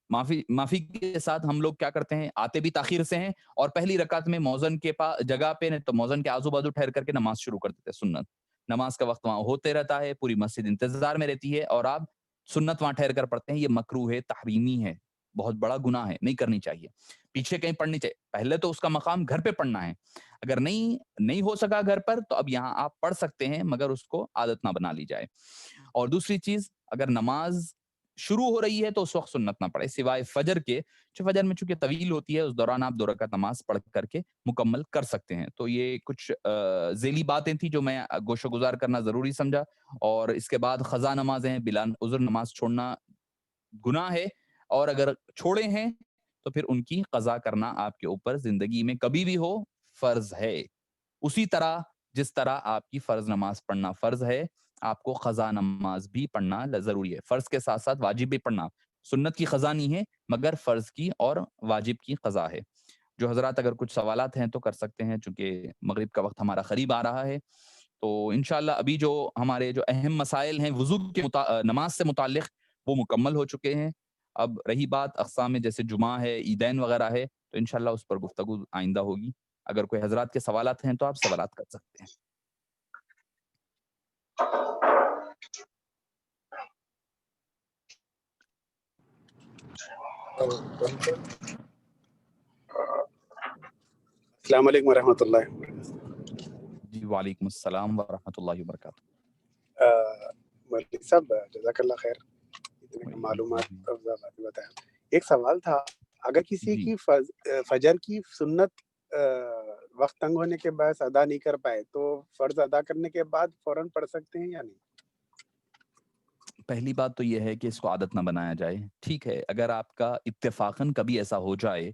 معافی کے ساتھ ہم لوگ کیا کرتے ہیں، آتے بھی تاخیر سے ہیں اور پہلی رکعت میں موزن کے پاس جگہ پہ نہیں تو موزن کے آزو بازو ٹھہر کر کے نماز شروع کر دیتے ہیں سنت۔ نماز کا وقت وہاں ہوتے رہتا ہے، پوری مسجد انتظار میں رہتی ہے اور آپ سنت وہاں ٹھہر کر پڑھتے ہیں، یہ مکروہ ہے، تحریمی ہے، بہت بڑا گناہ ہے، نہیں کرنی چاہیے۔ پیچھے کہیں پڑھنی چاہیے، پہلے تو اس کا مقام گھر پہ پڑھنا ہے، اگر نہیں ہو سکا گھر پر تو اب یہاں آپ پڑھ سکتے ہیں، مگر اس کو عادت نہ بنا لی جائے۔ اور دوسری چیز، اگر نماز شروع ہو رہی ہے تو اس وقت سنت نہ پڑھے سوائے فجر کے، جو فجر میں چونکہ طویل ہوتی ہے اس دوران آپ 2 رکعت نماز پڑھ کر کے مکمل کر سکتے ہیں۔ تو یہ کچھ ذیلی باتیں تھیں جو میں گوش و گزار کرنا ضروری سمجھا۔ اور اس کے بعد قضا نمازیں ہیں، بلا عذر نماز چھوڑنا گناہ ہے، اور اگر چھوڑے ہیں تو پھر ان کی قضا کرنا آپ کے اوپر زندگی میں کبھی بھی ہو فرض ہے۔ اسی طرح جس طرح آپ کی فرض نماز پڑھنا فرض ہے، آپ کو قضا نماز بھی پڑھنا ضروری ہے، فرض کے ساتھ ساتھ واجب بھی پڑھنا، سنت کی قضا نہیں ہے مگر فرض کی اور واجب کی قضا ہے۔ جو حضرات اگر کچھ سوالات ہیں تو کر سکتے ہیں، چونکہ مغرب کا وقت ہمارا قریب آ رہا ہے، تو انشاءاللہ ابھی جو ہمارے جو اہم مسائل ہیں وضو کے نماز سے متعلق وہ مکمل ہو چکے ہیں۔ اب رہی بات اقسام میں جیسے جمعہ ہے، عیدین وغیرہ ہے، تو انشاءاللہ اس پر گفتگو آئندہ ہوگی۔ اگر کوئی حضرات کے سوالات ہیں تو آپ سوالات کر سکتے ہیں۔ السلام علیکم ورحمۃ اللہ۔ جی وعلیکم السلام ورحمۃ اللہ وبرکاتہ۔ مولوی صاحب جزاک اللہ خیر، اتنے معلومات افزا باتیں بتایا۔ ایک سوال تھا، اگر کسی جی کی فجر کی سنت وقت تنگ ہونے کے باعث ادا نہیں کر پائے تو فرض ادا کرنے کے بعد فوراً پڑھ سکتے ہیں یا نہیں؟ پہلی بات تو یہ ہے کہ اس کو عادت نہ بنایا جائے۔ ٹھیک ہے، اگر آپ کا اتفاقاً کبھی ایسا ہو جائے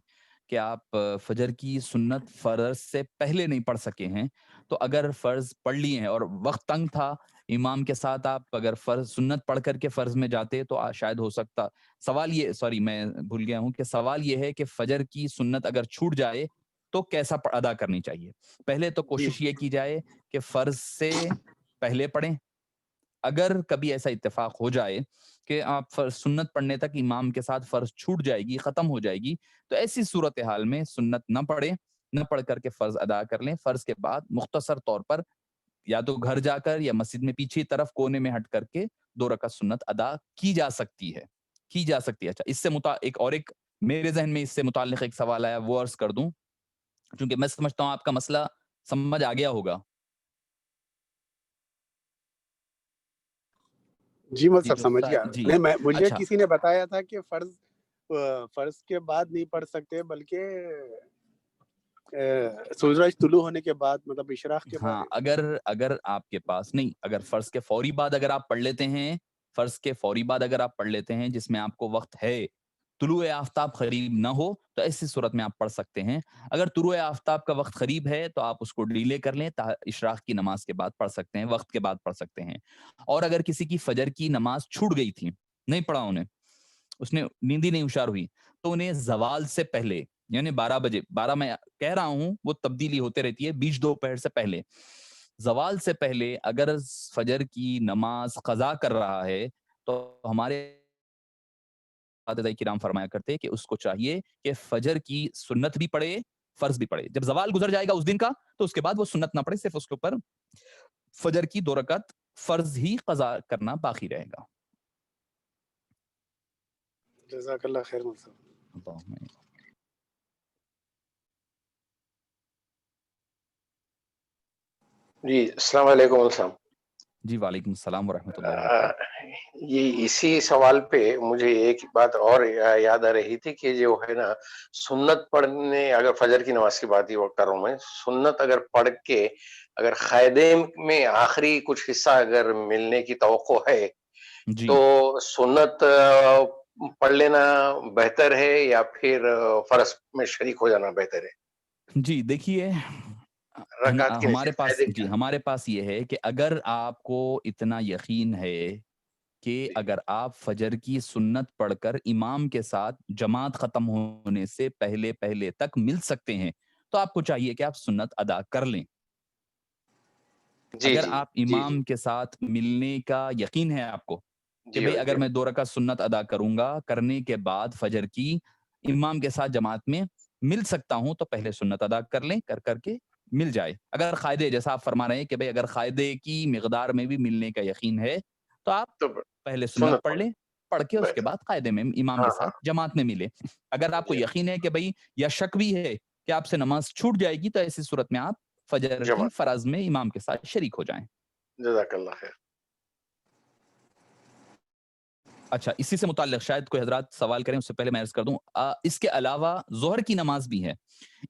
کہ آپ فجر کی سنت فرض سے پہلے نہیں پڑھ سکے ہیں، تو اگر فرض پڑھ لیے ہیں اور وقت تنگ تھا، امام کے ساتھ آپ اگر فرض سنت پڑھ کر کے فرض میں جاتے تو شاید ہو سکتا، سوال یہ، سوری میں بھول گیا ہوں، کہ سوال یہ ہے کہ فجر کی سنت اگر چھوٹ جائے تو کیسا ادا کرنی چاہیے۔ پہلے تو جی کوشش یہ کی جائے کہ فرض سے پہلے پڑھیں۔ اگر کبھی ایسا اتفاق ہو جائے کہ آپ سنت پڑھنے تک امام کے ساتھ فرض چھوٹ جائے گی، ختم ہو جائے گی، تو ایسی صورتحال میں سنت نہ پڑھ کر کے فرض ادا کر لیں۔ فرض کے بعد مختصر طور پر یا تو گھر جا کر یا مسجد میں پیچھے طرف کونے میں ہٹ کر کے 2 رکعت سنت ادا کی جا سکتی ہے۔ اچھا، اس سے ایک میرے ذہن میں اس سے متعلق ایک سوال آیا، وہ عرض کر دوں، کیونکہ میں سمجھتا ہوں آپ کا مسئلہ سمجھ آ گیا ہوگا۔ جی مول یہ صاحب جو سمجھ گیا۔ جی نہیں، مجھے اچھا، کسی نے بتایا تھا کہ فرض کے بعد نہیں پڑھ سکتے بلکہ سورج طلوع ہونے کے بعد، مطلب اشراق کے بعد۔ ہاں، اگر آپ کے پاس نہیں، اگر فرض کے فوری بعد اگر آپ پڑھ لیتے ہیں، فرض کے فوری بعد اگر آپ پڑھ لیتے ہیں جس میں آپ کو وقت ہے، طلوع آفتاب قریب نہ ہو تو ایسی صورت میں آپ پڑھ سکتے ہیں. اگر طلوع آفتاب کا وقت قریب ہے تو آپ اس کو ڈیلے کر لیں, اشراق کی نماز کے بعد پڑھ سکتے ہیں, وقت کے بعد پڑھ سکتے ہیں. اور اگر کسی کی فجر کی نماز چھوٹ گئی تھی, نہیں پڑھا انہیں, اس نے نیندی نہیں ہوشیار ہوئی, تو انہیں زوال سے پہلے یعنی 12 بجے, 12 میں کہہ رہا ہوں وہ تبدیلی ہوتے رہتی ہے, بیچ دوپہر سے پہلے, زوال سے پہلے اگر فجر کی نماز قضا کر رہا ہے تو ہمارے اساتذہ کرام فرمایا کرتے کہ اس کو چاہیے کہ فجر کی سنت بھی پڑھے, فرض بھی پڑھے. جب زوال گزر جائے گا اس دن کا تو اس کے بعد وہ سنت نہ پڑھے, صرف اس کے اوپر فجر کی 2 رکعت فرض ہی قضا کرنا باقی رہے گا. جزاک اللہ خیر مول صاحب. جی السلام علیکم مول صاحب. جی وعلیکم السلام ورحمۃ اللہ وبرکاتہ. یہ اسی سوال پہ مجھے ایک بات اور یاد آ رہی تھی کہ جو ہے نا سنت پڑھنے, اگر فجر کی نماز کی بات ہی کر رہا ہوں میں, سنت اگر پڑھ کے اگر قاعدے میں آخری کچھ حصہ اگر ملنے کی توقع ہے جی تو سنت پڑھ لینا بہتر ہے یا پھر فرض میں شریک ہو جانا بہتر ہے؟ جی دیکھیے رکعت کی ہمارے پاس, قاعدے جی ہمارے پاس یہ ہے کہ اگر آپ کو اتنا یقین ہے کہ اگر آپ فجر کی سنت پڑھ کر امام کے ساتھ جماعت ختم ہونے سے پہلے پہلے تک مل سکتے ہیں تو آپ کو چاہیے کہ آپ سنت ادا کر لیں. جی اگر جی آپ جی امام کے ساتھ ملنے کا یقین ہے آپ کو کہ جی بھئی اگر جی میں 2 رکعت سنت ادا کروں گا, کرنے کے بعد فجر کی امام کے ساتھ جماعت میں مل سکتا ہوں تو پہلے سنت ادا کر لیں, کر کے مل جائے. اگر قاعدے, جیسا آپ فرما رہے ہیں کہ بھئی اگر قاعدے کی مقدار میں بھی ملنے کا یقین ہے تو آپ تو پہلے سنت سنت پڑھ لیں, پڑھ کے اس کے بہتر. بعد قاعدے میں امام ہاں کے ہاں ساتھ جماعت میں ملے. اگر آپ کو جی یقین ہے کہ بھئی یا شک بھی ہے کہ آپ سے نماز چھوٹ جائے گی تو ایسی صورت میں آپ فجر کی جماعت. فرض میں امام کے ساتھ شریک ہو جائیں. جزاک اللہ خیر. اچھا, اسی سے متعلق شاید کوئی حضرات سوال کریں, اس سے پہلے میں عرض کر دوں اس کے علاوہ ظہر کی نماز بھی ہے.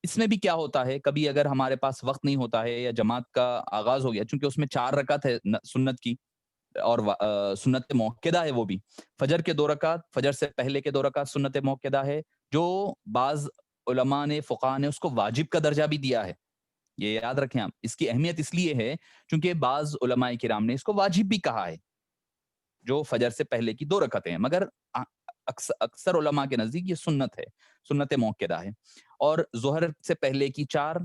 اس میں بھی کیا ہوتا ہے, کبھی اگر ہمارے پاس وقت نہیں ہوتا ہے یا جماعت کا آغاز ہو گیا, چونکہ اس میں 4 رکعت ہے سنت کی اور سنت موقدہ ہے, وہ بھی فجر کے 2 رکعت, فجر سے پہلے کے 2 رکعت سنت موقدہ ہے, جو بعض علماء نے, فقہاء نے اس کو واجب کا درجہ بھی دیا ہے. یہ یاد رکھیں آپ, اس کی اہمیت اس لیے ہے چونکہ بعض علماء کرام نے اس کو واجب بھی کہا ہے, جو فجر سے پہلے کی 2 رکعتیں ہیں, مگر اکثر علماء کے نزدیک یہ سنت ہے, سنت موقدہ ہے. اور ظہر سے پہلے کی 4,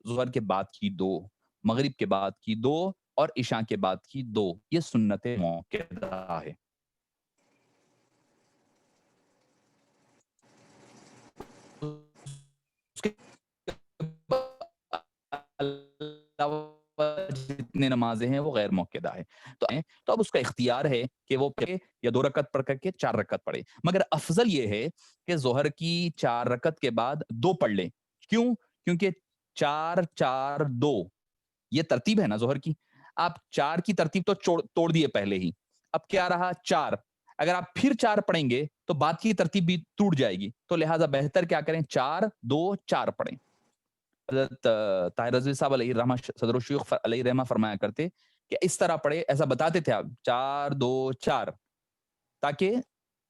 ظہر کے بعد کی 2, مغرب کے بعد کی 2 اور عشاء کے بعد کی 2, یہ سنت موقدہ ہے. جتنے نمازیں ہیں وہ غیر موقدہ ہے, تو اب اس کا اختیار ہے کہ وہ یا 2 رکعت پڑھ کر کے 4 رکعت پڑھے, مگر افضل یہ ہے کہ ظہر کی 4 رکعت کے بعد 2 پڑھ لیں. کیوں؟ کیونکہ 4-4-2 یہ ترتیب ہے نا ظہر کی, آپ 4 کی ترتیب تو توڑ دیے پہلے ہی, اب کیا رہا 4, اگر آپ پھر 4 پڑھیں گے تو بعد کی ترتیب بھی ٹوٹ جائے گی, تو لہٰذا بہتر کیا کریں 4-2-4 پڑھیں. حضرت طاہر رضوی صاحب علیہ رحمہ, صدر الشیوخ علیہ رحمہ فرمایا کرتے کہ اس طرح پڑھے, ایسا بتاتے تھے آپ 4-2-4, تاکہ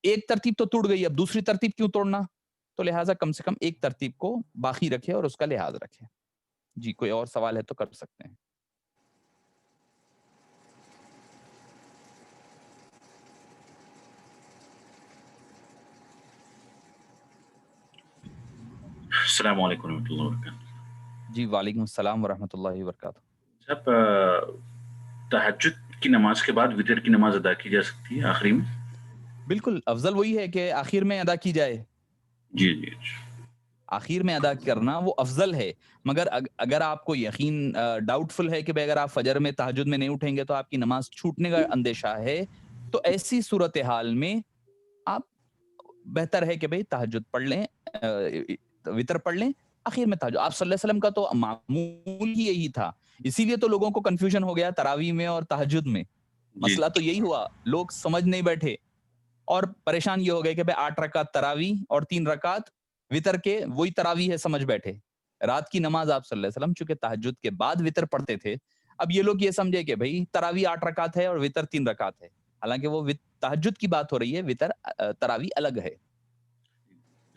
ایک ترتیب تو ٹوٹ گئی, اب دوسری ترتیب کیوں توڑنا, تو لہٰذا کم سے کم ایک ترتیب کو باقی رکھے اور اس کا لحاظ رکھے. جی کوئی اور سوال ہے تو کر سکتے ہیں. السلام علیکم ورحمۃ اللہ وبرکاتہ. جی وعلیکم السلام ورحمۃ اللہ وبرکاتہ. صاحب تہجد کی نماز کے بعد وتر کی نماز ادا کی جا سکتی ہے آخری میں؟ بالکل افضل وہی ہے کہ آخر میں ادا کی جائے. جی جی آخر میں ادا کرنا وہ افضل ہے, مگر اگر آپ کو یقین ڈاؤٹ فل ہے کہ اگر آپ فجر میں تہجد میں نہیں اٹھیں گے تو آپ کی نماز چھوٹنے کا اندیشہ ہے, تو ایسی صورتحال میں آپ بہتر ہے کہ بھئی تہجد پڑھ لیں, وتر پڑھ لیں, آخر میں تہجد. آپ صلی اللہ علیہ وسلم کا تو معمول ہی یہی تھا, اسی لیے تو لوگوں کو کنفیوژن ہو گیا تراویح میں اور تہجد میں. جی مسئلہ تو یہی ہوا, لوگ سمجھ نہیں بیٹھے اور پریشان یہ ہو گئے کہ 8 رکعت تراویح اور 3 رکعت وتر کے, وہی تراویح ہے سمجھ بیٹھے. رات کی نماز آپ صلی اللہ علیہ وسلم چونکہ تہجد کے بعد وتر پڑھتے تھے, اب یہ لوگ یہ سمجھے کہ بھئی تراویح 8 رکعت ہے اور وتر 3 رکعت ہے, حالانکہ وہ تہجد کی بات ہو رہی ہے, وتر تراویح الگ ہے.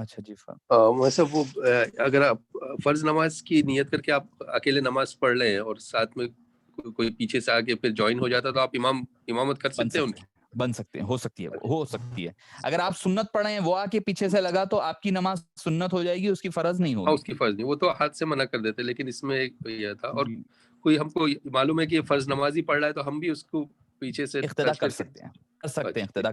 اچھا جی ویسے وہ اگر آپ فرض نماز کی نیت کر کے آپ اکیلے نماز پڑھ لیں اور ساتھ میں کوئی پیچھے سے آگے پھر جوائن ہو جاتا تو آپ امامت کر سکتے ہیں ان کی؟ بن سکتے ہیں، ہو سکتی ہے اگر آپ سنت پڑھے ہیں وہ آ کے پیچھے سے لگا تو آپ کی نماز سنت ہو جائے گی، اس کی فرض نہیں ہوگی. اس کی فرض نہیں، وہ تو ہاتھ سے منع کر دیتے، لیکن اس میں ایک یہ تھا. اور کوئی ہم کو معلوم ہے کہ فرض نمازی پڑھ رہا ہے تو ہم بھی اس کو پیچھے سے اقتدا کر سکتے ہیں، اقتدا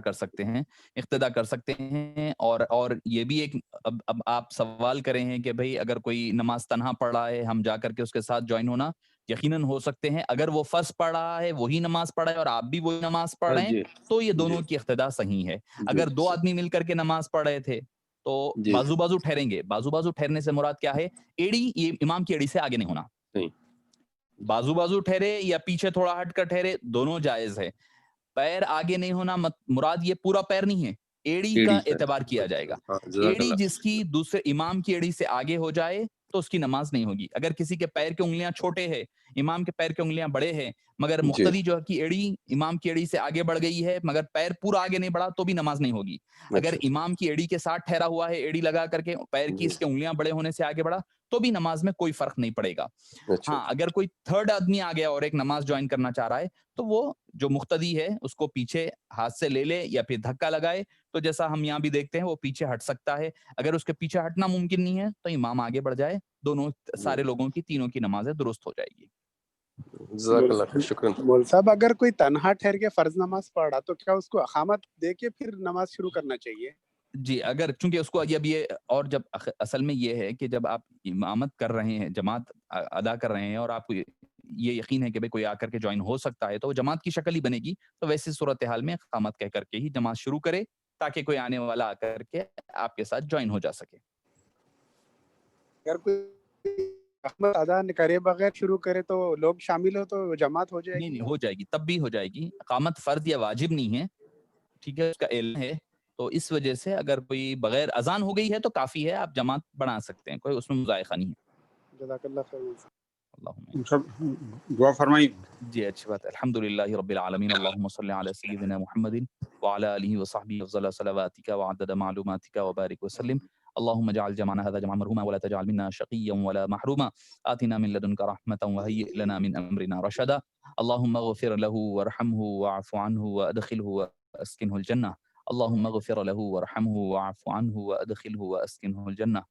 کر سکتے ہیں. اور یہ بھی ایک اب آپ سوال کریں ہیں کہ بھئی اگر کوئی نماز تنہا پڑھ رہا ہے ہم جا کر کے اس کے ساتھ جوائن ہونا، یقیناً ہو سکتے ہیں. اگر وہ فرض پڑھ رہا ہے وہی نماز پڑھ رہا ہے اور آپ بھی وہی نماز پڑھ رہے ہیں تو یہ دونوں کی اقتدا صحیح ہے. اگر دو آدمی مل کر کے نماز پڑھ رہے تھے تو بازو بازو ٹھہریں گے. بازو بازو ٹھہرنے سے مراد کیا ہے؟ ایڑی یہ امام کی ایڑی سے آگے نہیں ہونا. بازو بازو ٹھہرے یا پیچھے تھوڑا ہٹ کر ٹھہرے، دونوں جائز ہے. پیر آگے نہیں ہونا مراد یہ پورا پیر نہیں ہے، ایڑی کا اعتبار کیا جائے گا. ایڑی جس کی دوسرے امام کی ایڑی سے آگے ہو جائے تو اس کی نماز نہیں ہوگی. اگر کسی کے پیر کے انگلیاں چھوٹے ہیں، امام کے پیر کے انگلیاں بڑے ہیں، مگر مقتدی جو کی ایڑی امام کی ایڑی سے آگے بڑھ گئی ہے مگر پیر پورا آگے نہیں بڑھا تو بھی نماز نہیں ہوگی. اگر امام کی ایڑی کے ساتھ ٹھہرا ہوا ہے، ایڑی لگا کر کے پیر کی اس کے انگلیاں بڑے ہونے سے آگے بڑھا تو بھی نماز میں کوئی فرق نہیں پڑے گا. ہاں اگر کوئی تھرڈ آدمی آ گیا اور ایک نماز جوائن کرنا چاہ رہا ہے تو وہ جو مقتدی ہے اس کو پیچھے ہاتھ سے لے لے یا پھر دھکا لگائے، تو جیسا ہم یہاں بھی دیکھتے ہیں وہ پیچھے ہٹ سکتا ہے. اگر اس کے پیچھے ہٹنا ممکن نہیں ہے تو امام آگے بڑھ جائے، دونوں سارے لوگوں کی تینوں کی نمازیں درست ہو جائے گی. جزاک اللہ خیر، شکریہ. مول صاحب اگر کوئی تنہا ٹھہر کے فرض نماز پڑھ رہا تو کیا اس کو اقامت دے کے پھر نماز شروع کرنا چاہیے؟ جی اگر چونکہ اس کو اب یہ اور جب اصل میں یہ ہے کہ جب آپ امامت کر رہے ہیں، جماعت ادا کر رہے ہیں اور آپ کو یہ یقین ہے کہ بھئی کوئی آ کر کے جوائن ہو سکتا ہے تو وہ جماعت کی شکل ہی بنے گی، تو ویسی صورتحال میں اقامت کہہ کر کے ہی جماعت شروع کرے تاکہ کوئی آنے والا آ کر کے آپ کے ساتھ جوائن ہو جا سکے. اگر کوئی اقامت ادا کرے بغیر شروع کرے تو لوگ شامل ہو تو جماعت ہو جائے گی؟ نہیں ہو جائے گی، تب بھی ہو جائے گی. اقامت فرض یا واجب نہیں ہے، ٹھیک ہے، اس کا علم ہے. تو اس وجہ سے اگر کوئی بغیر اذان ہو گئی ہے تو کافی ہے، آپ جماعت بنا سکتے ہیں، کوئی اس میں مذائقہ نہیں ہے. جزاک اللہ خیر. دعا فرمائیں. جی اچھی بات ہے. الحمدللہ رب العالمین، اللہم صلی علی سیدنا محمد وعلی آلہ وصحبہ افضل صلواتک وعدد معلوماتک وبارک وسلم. اللهم اجعل جمعنا هذا جمعا مرحوما ولا تجعل منا شقيا ولا محروما. آتنا من لدنك رحمة وهيئ لنا من أمرنا رشدا. اللهم اغفر له وارحمه واعف عنه وأدخله وأسكنه الجنة. اللهم اغفر له وارحمه واعف عنه وأدخله وأسكنه الجنة.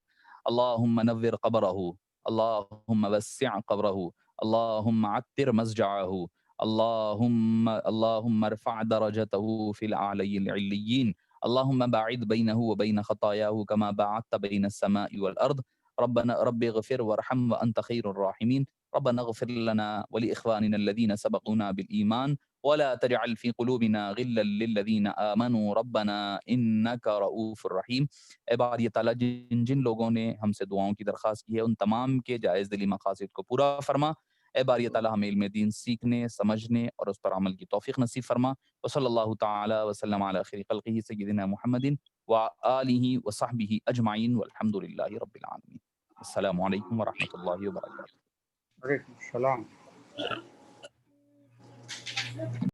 اللهم نور قبره، اللهم وسع قبره، اللهم عطر مسجعه، اللهم ارفع درجته في الأعلي العليين. اللهم باعد بينه وبين خطاياه كما باعدت بين السماء والأرض. رب اغفر وارحم وأنت خير الراحمين. ربنا اغفر لنا ولإخواننا الذين سبقونا بالإيمان ولا تجعل في قلوبنا غلا للذين آمنوا ربنا إنك رؤوف رحيم. اے باری تعالیٰ جن لوگوں نے ہم سے دعاؤں کی درخواست کی ہے ان تمام کے جائز دلی مقاصد کو پورا فرما. اے باری تعالیٰ ہمیں علم دین سیکھنے، سمجھنے اور اس پر عمل کی توفیق نصیب فرما. وصلی اللہ تعالی وسلم علی خیر خلقہ سیدنا محمد وآلہ وصحبہ اجمعین والحمد للہ رب العالمین. السلام علیکم ورحمۃ اللہ وبرکاتہ. وعلیکم السلام.